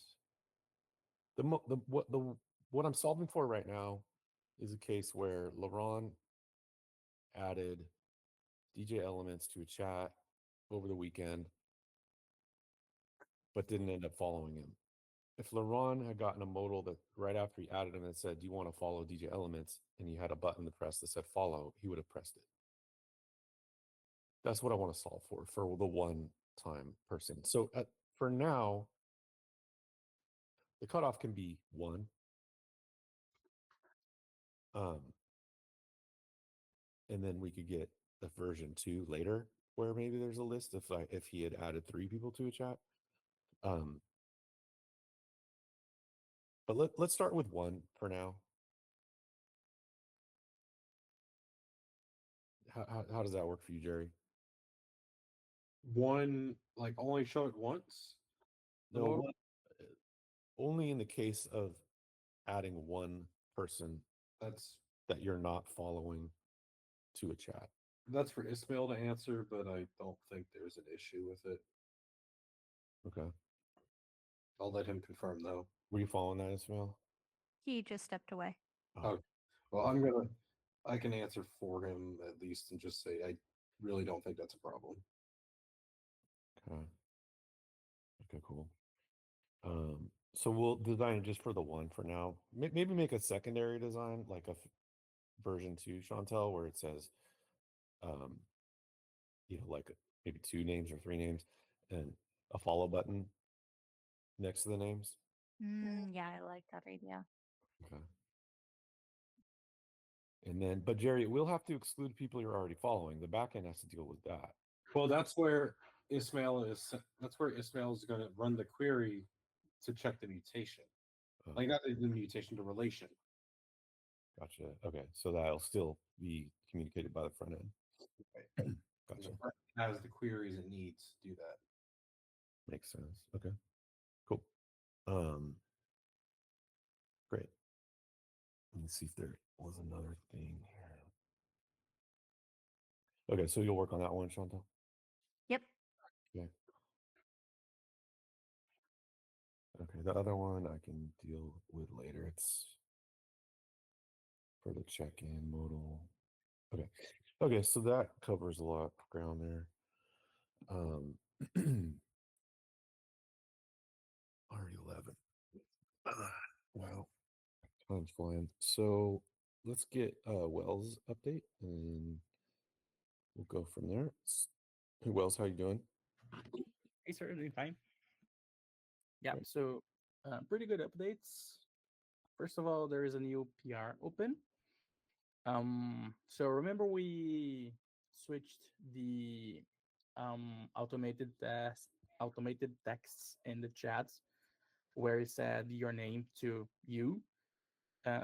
What I'm solving for right now is a case where LeBron added DJ Elements to a chat over the weekend, but didn't end up following him. If LeBron had gotten a modal that right after he added him and said, "Do you want to follow DJ Elements?" and he had a button to press that said "follow," he would have pressed it. That's what I want to solve for the one time person. So for now, the cutoff can be one. Um, and then we could get the version 2 later where maybe there's a list if he had added 3 people to a chat. But let's start with one for now. How does that work for you, Jerry? One, like only show it once. The No, modal? only in the case of adding one person That's that you're not following to a chat. that's for Ismail to answer, but I don't think there's an issue with it. Okay. I'll let him confirm though. Were you following that, Ismail? He just stepped away. Oh, well, I can answer for him at least and just say I really don't think that's a problem. Okay. Okay, cool. So we'll design it just for the one for now. Maybe make a secondary design, like version 2, Chantel, where it says, um, like maybe 2 names or 3 names and a follow button next to the names. Yeah, I like that idea. Okay. And then, but Jerry, we'll have to exclude people you're already following. The backend has to deal with that. Well, that's where Ismail is. That's where Ismail is going to run the query to check the mutation, like not the mutation, the relation. Gotcha. Okay, so that'll still be communicated by the front end. Right. Gotcha. The front end has the queries it needs to do that. Makes sense. Okay. Cool. Great. Let me see if there was another thing here. Okay, so you'll work on that one, Chantal? Yep. Okay. Okay, the other one I can deal with later. It's for the check-in modal. Okay. Okay, so that covers a lot of ground there. Already 11. Wow. Time's flying. So let's get Wells update and we'll go from there. Hey Wells, how you doing? Hey, sir, doing fine. Yeah, Great. so pretty good updates. First of all, there is a new PR open. So remember we switched the automated texts in the chats where it said your name to you.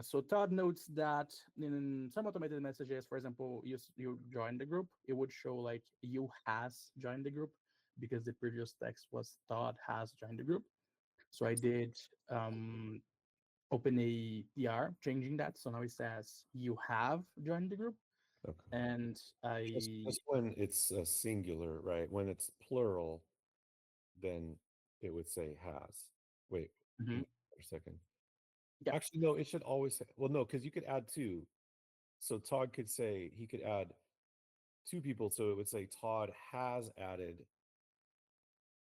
So Todd notes that in some automated messages, for example, you join the group, it would show like you has joined the group because the previous text was Todd has joined the group. So I did open a PR changing that. So now it says you have joined the group. Okay. and Just when it's singular, right? When it's plural, then it would say has. Wait, Mhm. give me a second. Yeah. Actually, no, it should always say, well, no, because you could add two. So Todd could say he could add two people. So it would say Todd has added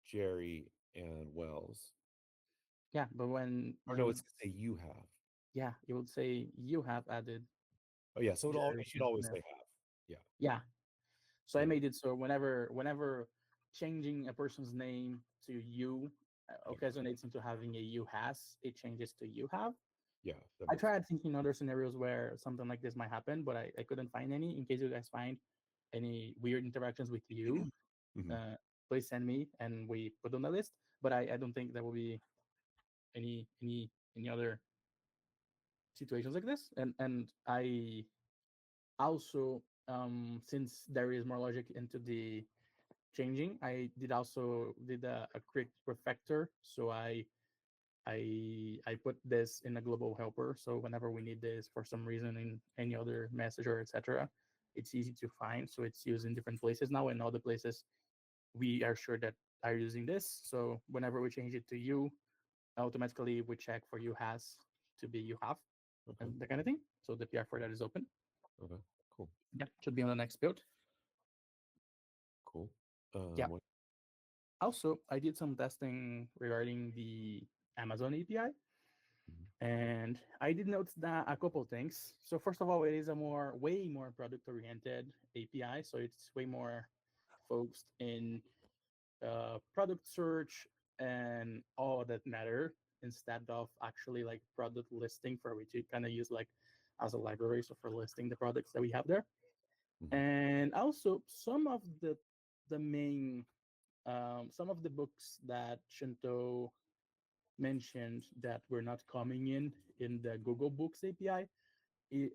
Jerry and Wells. yeah, but when Or you no, would it's gonna say you have. yeah, you would say you have added Oh yeah, so Jerry it should and always Smith. say have. Yeah. Yeah. So I Yeah. made it so whenever changing a person's name to you Yeah. occasionates into having a you has, it changes to you have. Yeah. That I makes tried thinking other scenarios where something like this might happen, but I couldn't find any. In case you guys find any weird interactions with you, Mhm. please send me and we put on the list. But I don't think there will be any other situations like this. And I also since there is more logic into the changing, I did also did a quick refactor. So I put this in a global helper. So whenever we need this for some reason in any other message or etc., it's easy to find. So it's used in different places now, and all the places we are sure that are using this. So whenever we change it to you, automatically we check for you has to be you have Okay. and that kind of thing. So the PR for that is open. Okay. Cool. Yeah, should be on the next build. Cool. Yeah. What? Also, I did some testing regarding the Amazon API. Mhm. And I did note that a couple things. So first of all, it is a way more product oriented API. So it's way more focused in product search and all that matter instead of actually like product listing for which you kind of use like as a library. So for listing the products that we have there. Mhm. And also some of the main some of the books that Shinto mentioned that were not coming in the Google Books API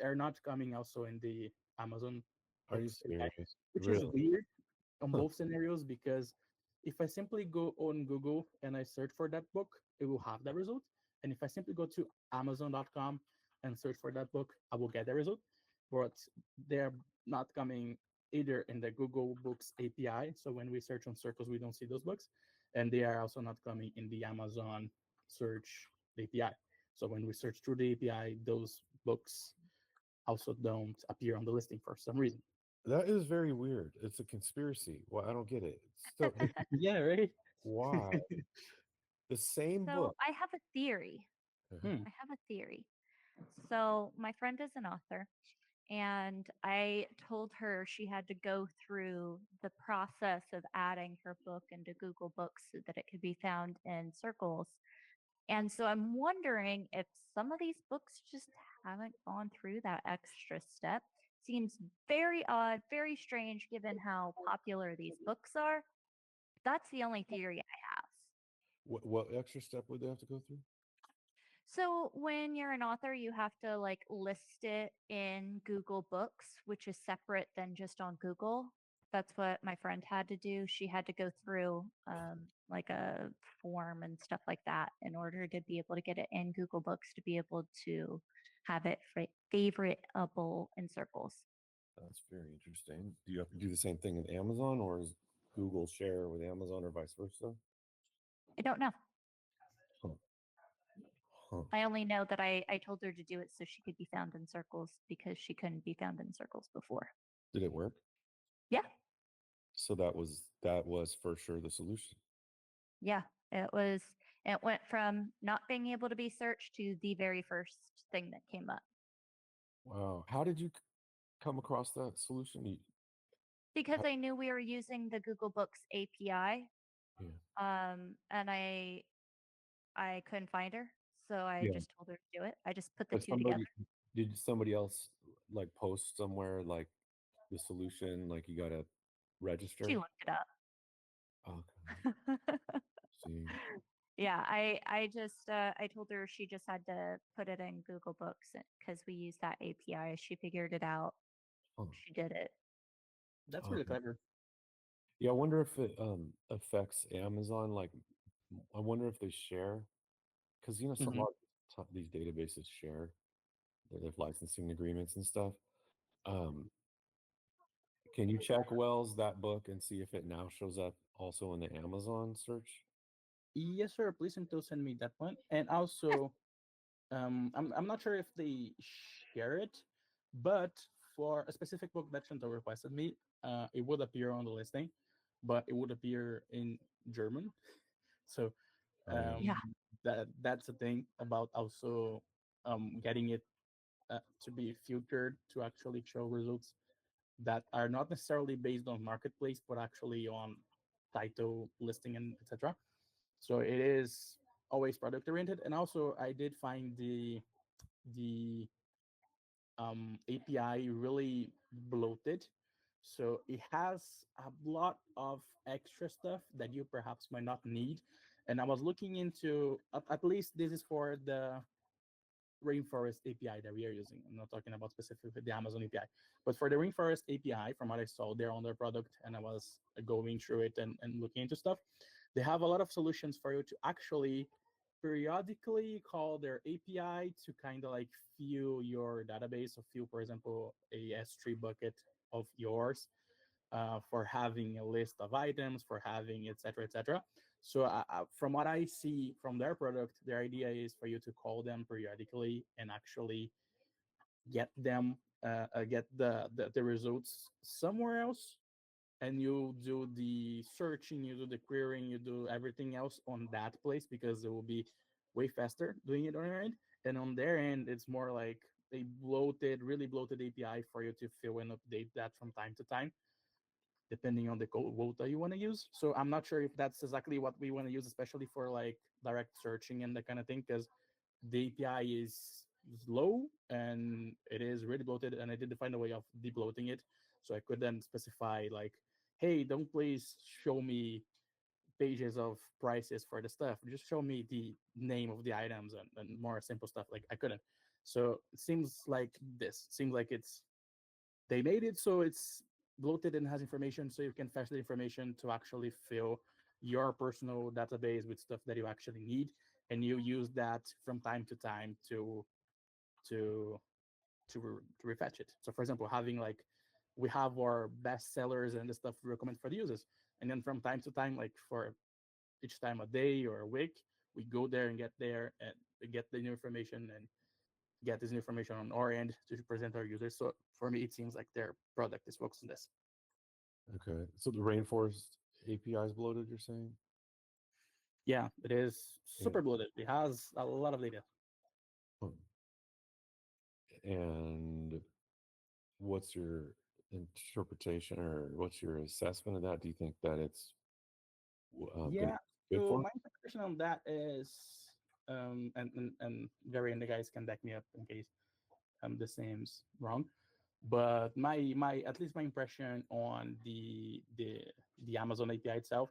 are not coming also in the Amazon Are you Books API, serious? which is Really? weird on Huh. both scenarios because if I simply go on Google and I search for that book, it will have the result. And if I simply go to Amazon.com and search for that book, I will get the result. But they're not coming either in the Google Books API. So when we search on Circles, we don't see those books. And they are also not coming in the Amazon search API. So when we search through the API, those books also don't appear on the listing for some reason. That is very weird. It's a conspiracy. Well, I don't get it. So Yeah, right. why the same So book? I have a theory. Uh-huh. Hmm. I have a theory. So my friend is an author, and I told her she had to go through the process of adding her book into Google Books so that it could be found in Circles. And so I'm wondering if some of these books just haven't gone through that extra step. Seems very odd, very strange given how popular these books are. That's the only theory I have. What extra step would they have to go through? So when you're an author, you have to like list it in Google Books, which is separate than just on Google. That's what my friend had to do. She had to go through like a form and stuff like that in order to be able to get it in Google Books to be able to have it favoriteable in Circles. That's very interesting. Do you have to do the same thing with Amazon, or is Google share with Amazon, or vice versa? I don't know. Huh. Huh. I only know that I told her to do it so she could be found in Circles because she couldn't be found in Circles before. Did it work? Yeah. So that was for sure the solution. Yeah, it went from not being able to be searched to the very first thing that came up Wow. How did you come across that solution? because How, I knew we were using the Google Books API, yeah. and I couldn't find her, so I Yeah. just told her to do it. I just put the But two together. did somebody else like post somewhere like the solution, like you gotta She register? looked it up. Okay. See. Yeah, I just I told her she just had to put it in Google Books because we use that API. She figured it out. Huh. She did it. That's really Um, clever. yeah, I wonder if it affects Amazon. Like, I wonder if they share, because some Hmm. lot of these databases share. They have licensing agreements and stuff. Um, Can you check Wells that book and see if it now shows up also in the Amazon search? Yes, sir. Please and to send me that one. And also, I'm not sure if they share it, but for a specific book that Shanto requested me, it would appear on the listing, but it would appear in German. So Oh, yeah. Yeah. that's the thing about also getting it to be filtered to actually show results that are not necessarily based on marketplace, but actually on title, listing, and etc. So it is always product oriented. And also, I did find the API really bloated. So it has a lot of extra stuff that you perhaps might not need. And I was looking into, at least this is for the Rainforest API that we are using. I'm not talking about specifically the Amazon API, but for the Rainforest API, from what I saw there on their product, and I was going through it and looking into stuff, they have a lot of solutions for you to actually periodically call their API to kind of like fuel your database, or fuel, for example, a S3 bucket of yours, for having a list of items, for having et cetera, et cetera. So from what I see from their product, their idea is for you to call them periodically and actually get them, get the results somewhere else. And you do the searching, you do the querying, you do everything else on that place, because it will be way faster doing it on your end. And on their end, it's more like a bloated, really bloated API for you to fill and update that from time to time, depending on the quota you want to use. So I'm not sure if that's exactly what we want to use, especially for like direct searching and that kind of thing, because the API is slow and it is really bloated. And I did find a way of debloating it. So I could then specify like, hey, don't please show me pages of prices for the stuff. Just show me the name of the items, and more simple stuff. Like I couldn't. So it seems like this. Seems like they made it so it's bloated and has information, so you can fetch the information to actually fill your personal database with stuff that you actually need, and you use that from time to time to to refetch it. So for example, having like, we have our best sellers and the stuff we recommend for the users, and then from time to time, like for each time a day or a week, we go there and get there and get the new information and get this information on our end to present our users. So for me, it seems like their product is focused on this. Okay. So the Rainforest API is bloated, you're saying? Yeah, it is Yeah. super bloated. It has a lot of data. Oh. And what's your interpretation, or what's your assessment of that? Do you think that it's Yeah. good So for? my interpretation on that is, and Gary and the guys can back me up in case the same's wrong. But my at least my impression on the Amazon API itself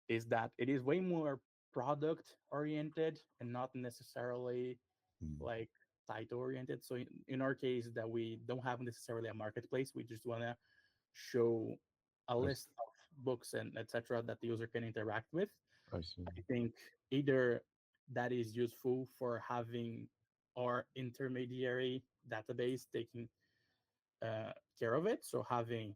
is that it is way more product oriented and not necessarily Hmm. like title oriented. So in our case, that we don't have necessarily a marketplace, we just want to show a I, list of books and etc. that the user can interact with. I see. I think either that is useful for having our intermediary database taking care of it. So having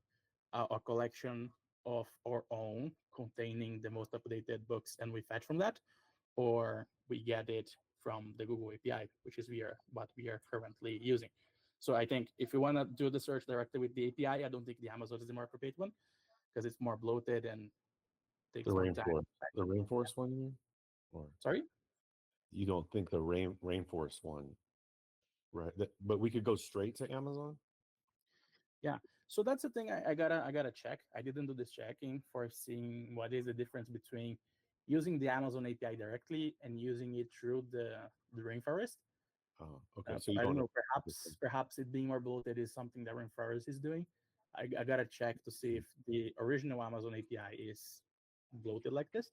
a collection of our own containing the most updated books, and we fetch from that, or we get it from the Google API, which is what we are currently using. So I think if you want to do the search directly with the API, I don't think the Amazon is the more appropriate one, because it's more bloated and takes The more time. rainforest one, you mean? Or Sorry? you don't think the rainforest one, right? But we could go straight to Amazon. Yeah. So that's the thing I gotta check. I didn't do this checking for seeing what is the difference between using the Amazon API directly and using it through the rainforest. Oh, okay. So you I don't don't know. know. Perhaps it being more bloated is something that rainforest is doing. I gotta check to see if the original Amazon API is bloated like this.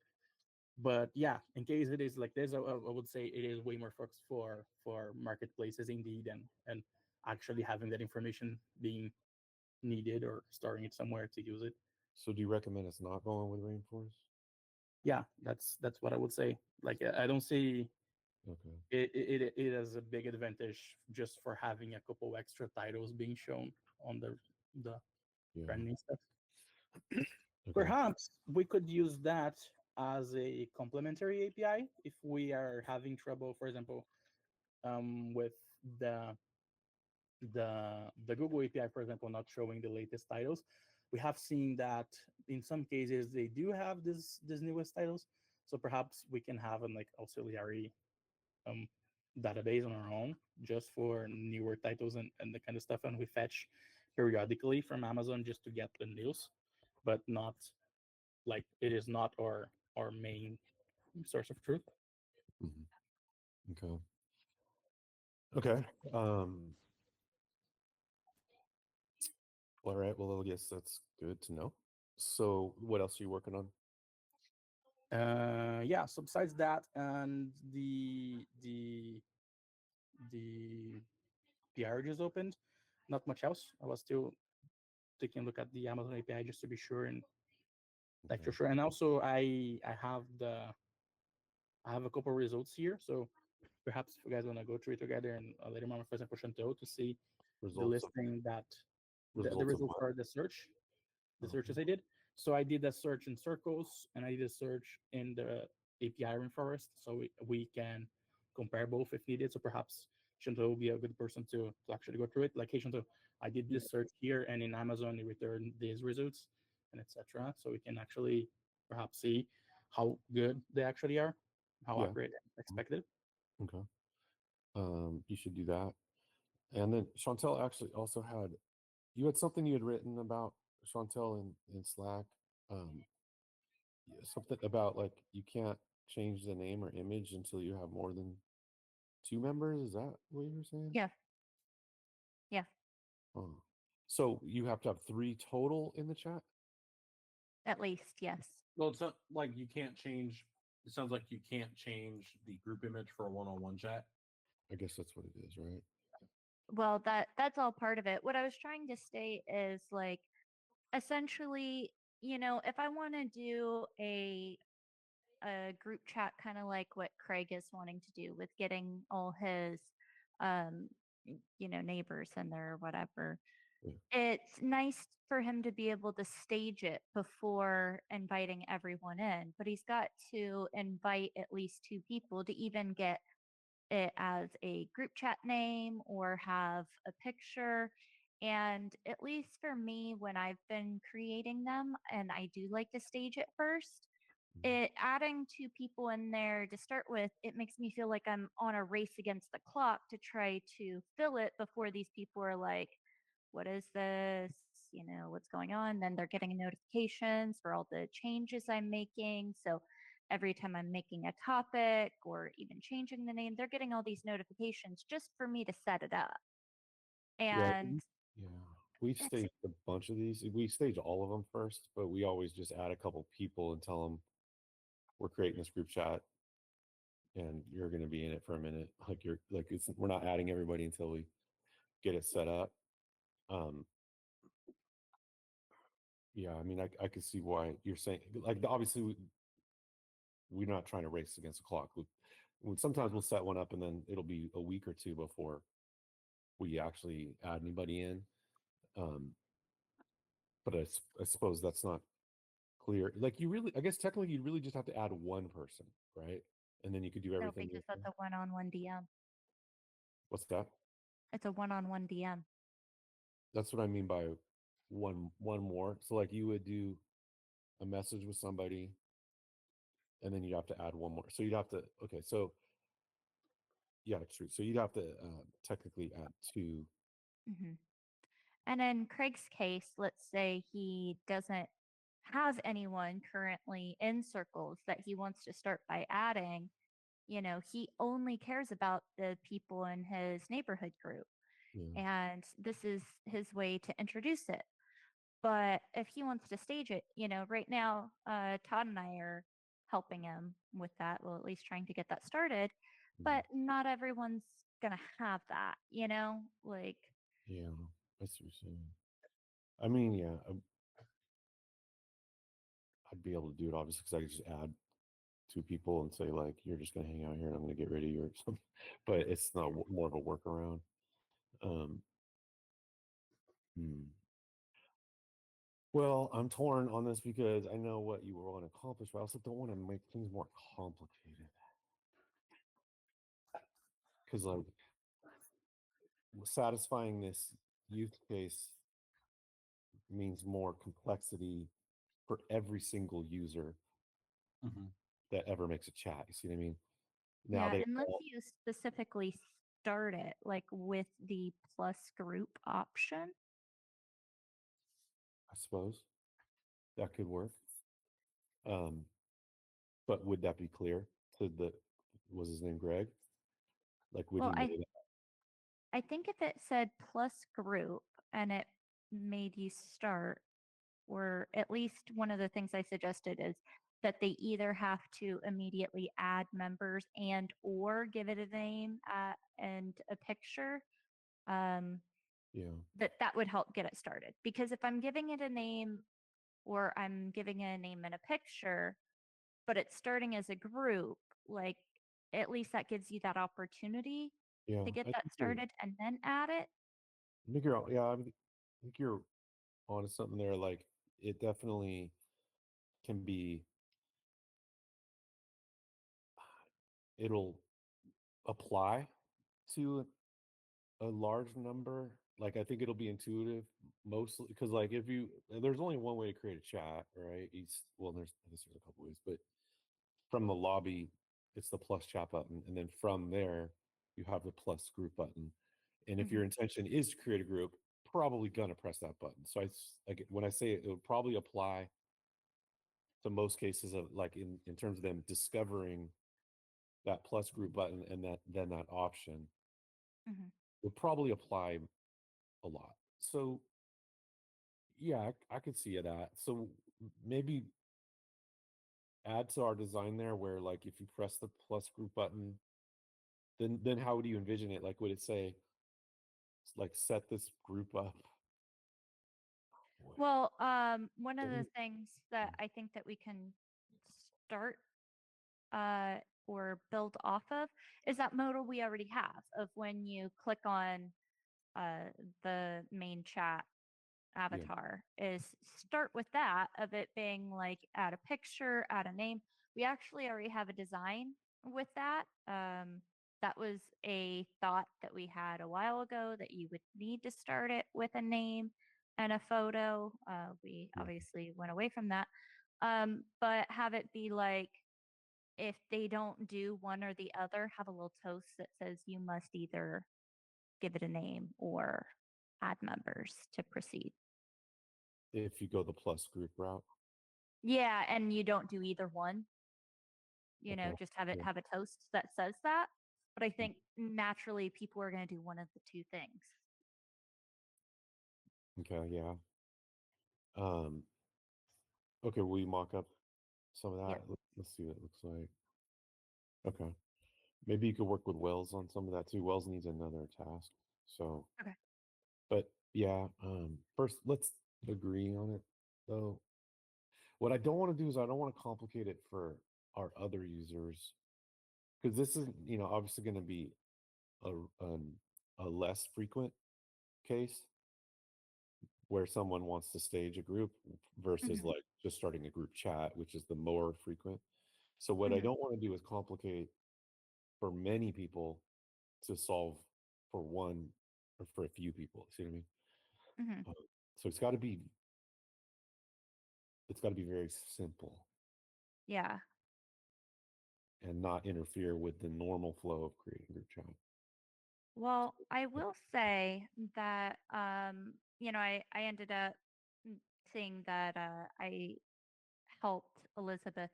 But yeah, in case it is like this, I would say it is way more focused for marketplaces indeed, and actually having that information being needed or storing it somewhere to use it. So do you recommend us not going with rainforest? Yeah, that's what I would say. Like I don't see Okay. it as a big advantage just for having a couple extra titles being shown on the Yeah. trending stuff. Okay. Perhaps we could use that as a complementary API if we are having trouble, for example, with the the Google API, for example, not showing the latest titles. We have seen that in some cases they do have this newest titles. So perhaps we can have an like auxiliary um, database on our own just for newer titles and the kind of stuff, and we fetch periodically from Amazon just to get the news, but not like it is not our main source of truth. Mhm. Okay. Okay. All right. Well, I guess that's good to know. So, what else are you working on? Yeah. So besides that and the PR just opened, not much else. I was still taking a look at the Amazon API just to be sure and like for Okay. sure. And also I have a couple results here. So perhaps if you guys want to go through it together and later on, for example, Chantel to see the Results of listing that the results of results what? are the Oh, searches I did. So I did a search in Circles and I did a search in the API rainforest, so we can compare both if needed. So perhaps Chantal will be a good person to actually go through it. Like, hey, Chantal, I did Yeah. this search here, and in Amazon it returned these results, and etc. So we can actually perhaps see how good they actually are, how yeah. accurate and expected. Okay. You should do that. And then Chantel actually also had you had something you had written about Chantel in Slack. Um, something about like you can't change the name or image until you have more than two members. Is that what you were saying? Yeah. Yeah. Oh. So you have to have three total in the chat? At least, yes. Well, it's not like you can't change. It sounds like you can't change the group image for a one-on-one chat. I guess that's what it is, right? Well, that's all part of it. What I was trying to state is like essentially, if I want to do a group chat kind of like what Craig is wanting to do with getting all his neighbors in there or whatever. Yeah. It's nice for him to be able to stage it before inviting everyone in, but he's got to invite at least two people to even get it as a group chat name or have a picture. And at least for me, when I've been creating them, and I do like to stage it first, it adding two people in there to start with, it makes me feel like I'm on a race against the clock to try to fill it before these people are like, what is this? What's going on? Then they're getting notifications for all the changes I'm making. So every time I'm making a topic or even changing the name, they're getting all these notifications just for me to set it up. Yeah. And Yeah. We've it's staged a bunch of these. We stage all of them first, but we always just add a couple people and tell them we're creating this group chat and you're going to be in it for a minute. Like we're not adding everybody until we get it set up. Um, yeah, I mean, I can see why you're saying like obviously we're not trying to race against the clock. Sometimes we'll set one up and then it'll be a week or two before we actually add anybody in. Um, but I suppose that's not clear. Like I guess technically you really just have to add one person, right? And then you could do no, everything. because that's a one-on-one DM. What's that? It's a one-on-one DM. That's what I mean by one more. So like you would do a message with somebody, and then you'd have to add one more. So you'd have to okay. So yeah, true. So you'd have to technically add two. Hmm. And in Craig's case, let's say he doesn't have anyone currently in Circles that he wants to start by adding. He only cares about the people in his neighborhood group. Yeah. And this is his way to introduce it. But if he wants to stage it, right now, Todd and I are helping him with that. Well, at least trying to get that started. But not everyone's going to have that, like, Yeah, I see what you're saying. I mean, yeah, I'd be able to do it obviously because I could just add two people and say like, you're just gonna hang out here and I'm gonna get rid of you or something. But it's not more of a workaround. Um, hmm. Well, I'm torn on this because I know what you want to accomplish, but I also don't want to make things more complicated. Because like satisfying this use case means more complexity for every single user Mhm. that ever makes a chat. You see what I mean? Now Yeah, they unless all, you specifically start it like with the plus group option. I suppose that could work. Um, but would that be clear to the was his name Greg? Like would Well, he know that? I think if it said plus group and it made you start, or at least one of the things I suggested is that they either have to immediately add members and or give it a name and a picture. Um, Yeah. that would help get it started. Because if I'm giving it a name or I'm giving it a name and a picture, but it's starting as a group, like at least that gives you that opportunity Yeah. to get I that think you're started and then add it. I think you're yeah, I think you're onto something there. Like it definitely can be it'll apply to a large number. Like I think it'll be intuitive mostly because like if you there's only one way to create a chat, right? Well there's I guess there's a couple ways, but from the lobby it's the plus chat button, and then from there you have the plus group button. And if Mhm. your intention is to create a group, probably gonna press that button. So like when I say it, it would probably apply to most cases of like in terms of them discovering that plus group button and that then that option Mhm. would probably apply a lot. So yeah, I could see that. So maybe add to our design there where like if you press the plus group button, then how would you envision it? Like would it say like set this group up? Boy, Well, one of the doesn't things that I think that we can start or build off of is that modal we already have of when you click on the main chat yeah, avatar is start with that of it being like add a picture, add a name. We actually already have a design with that. That was a thought that we had a while ago that you would need to start it with a name and a photo. We yeah. obviously went away from that. But have it be like if they don't do one or the other, have a little toast that says you must either give it a name or add members to proceed. If you go the plus group route. Yeah, and you don't do either one, Okay. just have it Yeah. have a toast that says that. But I think naturally people are going to do one of the two things. Okay, yeah. Um okay, will you mock up some of that? Yep. Let's see what it looks like. Okay. Maybe you could work with Wells on some of that too. Wells needs another task. So, Okay. but yeah, first let's agree on it though. What I don't want to do is I don't want to complicate it for our other users because this is, obviously going to be a um, a less frequent case where someone wants to stage a group versus Hmm. like just starting a group chat, which is the more frequent. So what I Hmm. don't want to do is complicate for many people to solve for one or for a few people. See what I mean? Hmm. Uh, So it's got to be very simple Yeah. and not interfere with the normal flow of creating group chat. Well, I will say that I ended up seeing that I helped Elizabeth,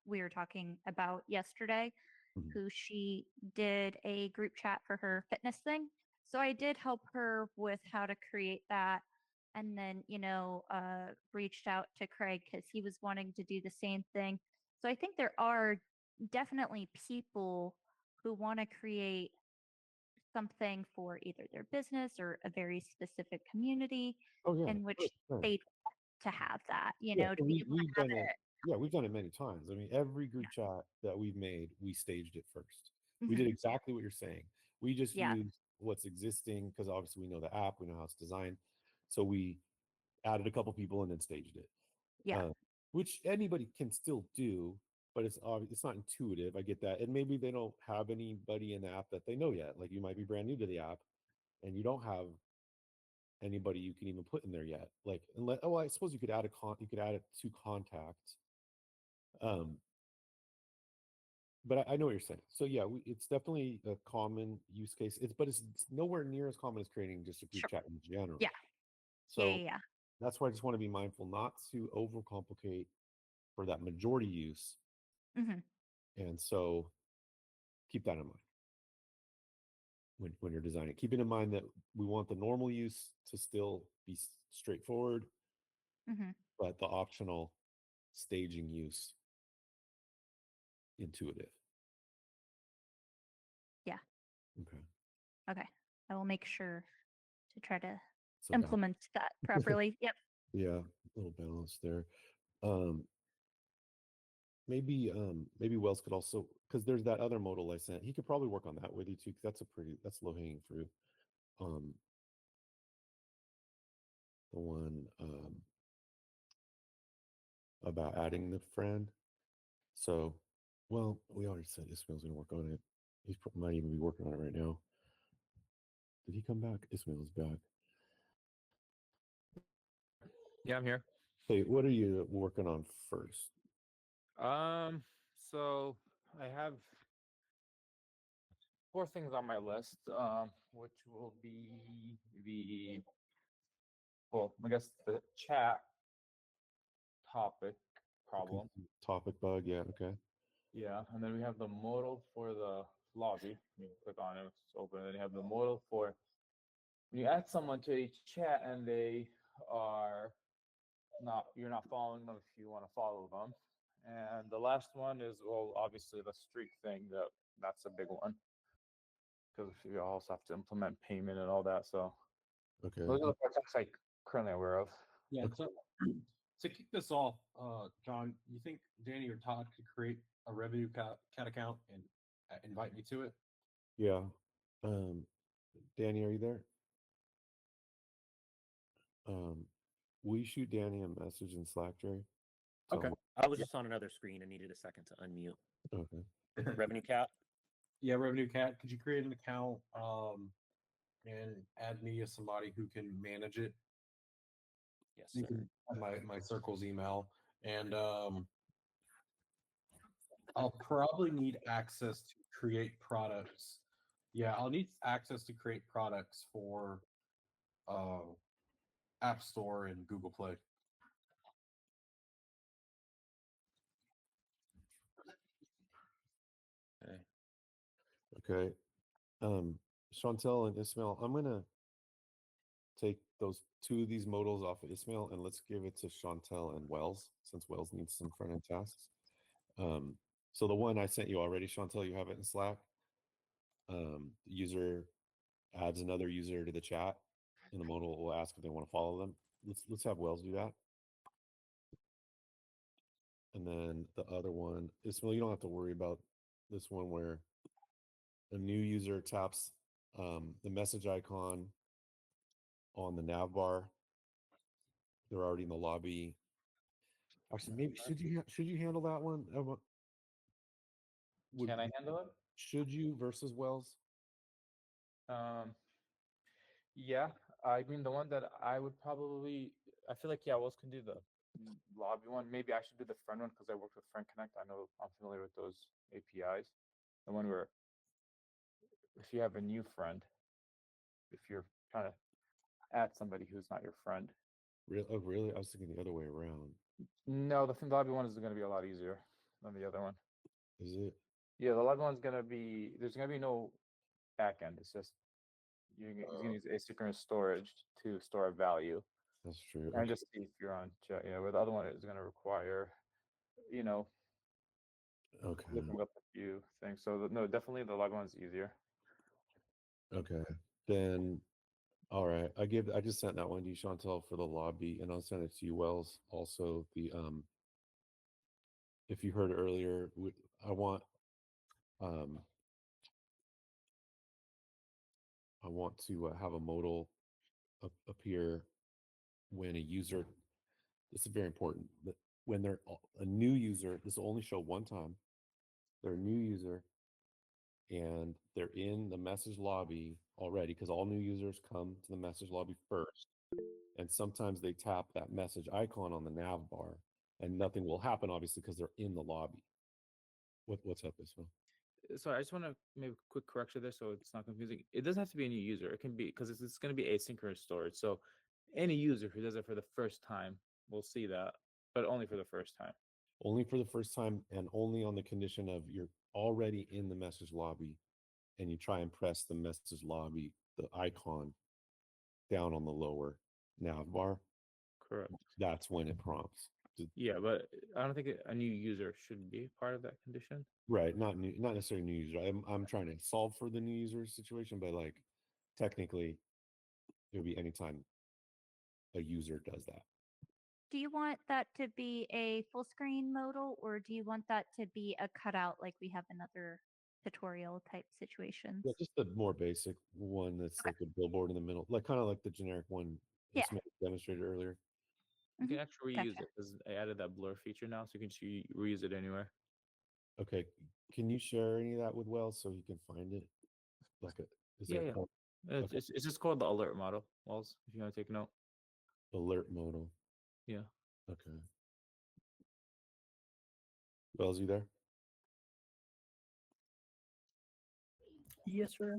we were talking about yesterday, Mhm. who she did a group chat for her fitness thing. So I did help her with how to create that. And then, reached out to Craig because he was wanting to do the same thing. So I think there are definitely people who want to create something for either their business or a very specific community Oh yeah, in which 100%. they'd want to have that, Yeah, to so be able to we've have done it. it. Yeah, we've done it many times. I mean, every group chat that we've made, we staged it first. We did Mhm. exactly what you're saying. We just Yeah. used what's existing because obviously we know the app, we know how it's designed. So we added a couple people and then staged it. Yeah. Which anybody can still do, but it's not intuitive. I get that, and maybe they don't have anybody in the app that they know yet. Like you might be brand new to the app, and you don't have anybody you can even put in there yet. Like, I suppose you could add you could add it to contact. But I know what you're saying. So yeah, it's definitely a common use case. It's nowhere near as common as creating just a group Sure. chat in general. Yeah. So Yeah. that's why I just want to be mindful not to overcomplicate for that majority use. Mm-hmm. And so keep that in mind when you're designing. Keeping in mind that we want the normal use to still be straightforward, Mm-hmm. but the optional staging use intuitive. Yeah. Okay. Okay. I will make sure to try to So implement that properly. Yep. yeah, a little balance there. Um, maybe Wells could also, because there's that other modal I sent. He could probably work on that with you too. 'Cause that's low hanging fruit. The one about adding the friend. So, well, we already said Ismail's gonna work on it. Might even be working on it right now. Did he come back? Ismail's back. Yeah, I'm here. Hey, what are you working on first? So I have 4 things on my list, which will be I guess the chat topic problem. Okay. Topic bug, yeah, okay. Yeah, and then we have the modal for the lobby. You click on it, it's open. And then you have the modal for when you add someone to each chat and they are you're not following them if you want to follow them. And the last one is, well, obviously the streak thing. That's a big one because you also have to implement payment and all that. So Okay. those are the parts I'm currently aware of. Yeah. So to kick this off, John, you think Danny or Todd could create a revenue cat account and invite me to it? Yeah. Danny, are you there? Will you shoot Danny a message in Slack, Jerry? Tell Okay. him- I was just on another screen and needed a second to unmute. Okay. Revenue cap. Yeah, revenue cat. Could you create an account and add me as somebody who can manage it? Yes, You sir. can add my Circles email, and I'll probably need access to create products. Yeah, I'll need access to create products for App Store and Google Play. Okay. Chantel and Ismail, I'm gonna take those two of these modals off of Ismail and let's give it to Chantel and Wells, since Wells needs some front end tasks. So the one I sent you already, Chantel, you have it in Slack. The user adds another user to the chat, and the modal will ask if they want to follow them. Let's have Wells do that. And then the other one, Ismail, you don't have to worry about this one where a new user taps the message icon on the nav bar. They're already in the lobby. Actually, maybe should you handle that one? Can I handle it? Should you versus Wells? Yeah. I mean, the one that I would probably, I feel like, yeah, Wells can do the lobby one. Maybe I should do the friend one because I worked with Friend Connect. I know I'm familiar with those APIs. The one where if you have a new friend, if you're trying to add somebody who's not your friend. Oh, really? I was thinking the other way around. No, the lobby one is going to be a lot easier than the other one. Is it? Yeah, the lobby one's going to be, there's going to be no backend. It's just, you're going to use asynchronous storage to store a value. That's true. And just see if you're on chat. Yeah, where the other one is going to require, Okay. looking up a few things. So no, definitely the log one's easier. Okay. Then, all right. I just sent that one to you, Chantel, for the lobby, and I'll send it to you, Wells. Also, if you heard earlier, I want to have a modal appear when a user, this is very important, but when they're a new user, this will only show one time. They're a new user and they're in the message lobby already because all new users come to the message lobby first. And sometimes they tap that message icon on the nav bar and nothing will happen, obviously, because they're in the lobby. What's up, Ismail? So I just want to make a quick correction there so it's not confusing. It doesn't have to be a new user. It can be because it's going to be asynchronous storage. So any user who does it for the first time will see that, but only for the first time. Only for the first time and only on the condition of you're already in the message lobby and you try and press the message lobby, the icon down on the lower nav bar. Correct. That's when it prompts. Yeah, but I don't think a new user should be part of that condition. Right, not new, not necessarily new user. I'm trying to solve for the new user situation, but like technically, it would be anytime a user does that. Do you want that to be a full screen modal, or do you want that to be a cutout like we have in other tutorial type situations? Yeah, just the more basic one that's like a billboard in the middle, like kind of like the generic one Yeah. Ismail demonstrated earlier. You can Mhm. actually reuse Gotcha. it because I added that blur feature now, so you can reuse it anywhere. Okay, can you share any of that with Wells so he can find it? Like a is there Yeah. Okay. It's just called the alert model, Walls, if you want to take note. alert modal? Yeah. Okay. Wells, you there? Yes, sir.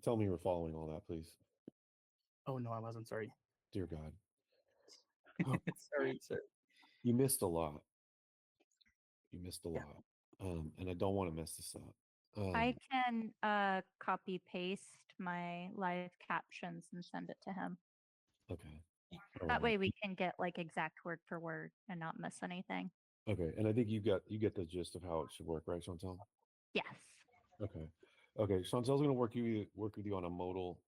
Tell me you're following all that, please. Oh no, I wasn't. Sorry. Dear God. Oh, Sorry, sir. you missed a lot. You missed a Yeah. lot. And I don't want to mess this up. I can copy paste my live captions and send it to him. Okay. That Alright. way we can get like exact word for word and not miss anything. Okay. And I think you get the gist of how it should work, right, Chantel? Yes. Okay. Okay. Chantel's gonna work with you on a modal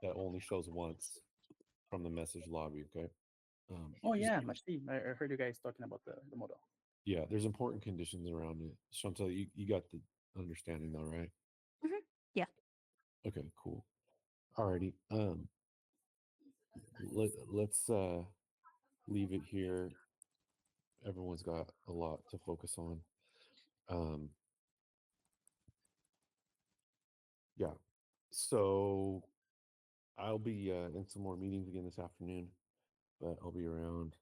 that only shows once from the message lobby. Okay. Oh just- yeah, actually, I heard you guys talking about the model. yeah. There's important conditions around it. Chantel, you got the understanding though, right? Yeah. Okay. Cool. Alrighty. Let's leave it here. Everyone's got a lot to focus on. Yeah. So I'll be in some more meetings again this afternoon, but I'll be around.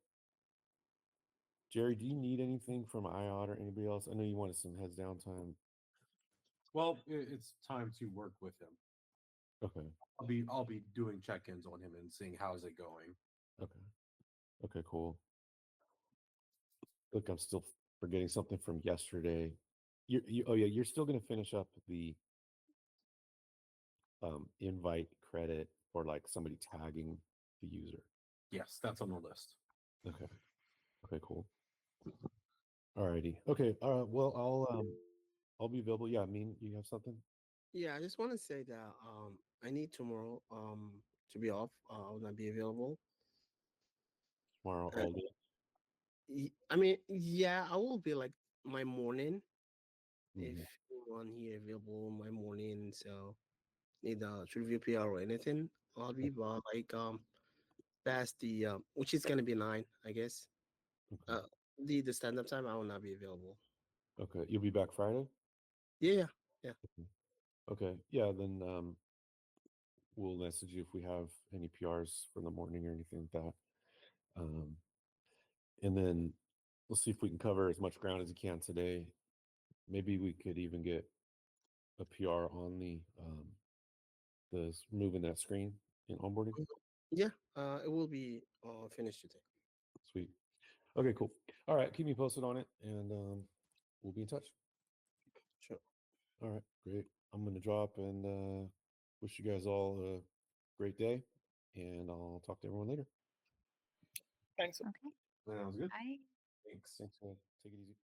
Jerry, do you need anything from IOT or anybody else? I know you wanted some heads down time. Well, it's time to work with him. Okay. I'll be doing check-ins on him and seeing how's it going. Okay. Okay, cool. Look, I'm still forgetting something from yesterday. Oh yeah, you're still gonna finish up the invite credit for like somebody tagging the user. Yes, that's on the list. Okay. Okay, cool. Alrighty. Okay. Well, I'll be available. Yeah, I mean, you have something? Yeah, I just want to say that I need tomorrow to be off. I will not be available. Tomorrow Uh, all day. I mean, yeah, I will be like my morning if Mhm. anyone here available my morning. So need a trivia PR or anything. I'll be like past the which is gonna be 9, I guess. Okay. The stand up time I will not be available. Okay. You'll be back Friday? Yeah, yeah. Okay. Yeah, then we'll message you if we have any PRs for the morning or anything like that. And then we'll see if we can cover as much ground as we can today. Maybe we could even get a PR on the moving that screen in onboarding. Yeah, it will be finished today. Sweet. Okay, cool. All right, keep me posted on it, and we'll be in touch. Sure. All right, great. I'm gonna drop and wish you guys all a great day, and I'll talk to everyone later. Thanks. Okay. Sounds good. Bye. Thanks. Thanks, man. Take it easy.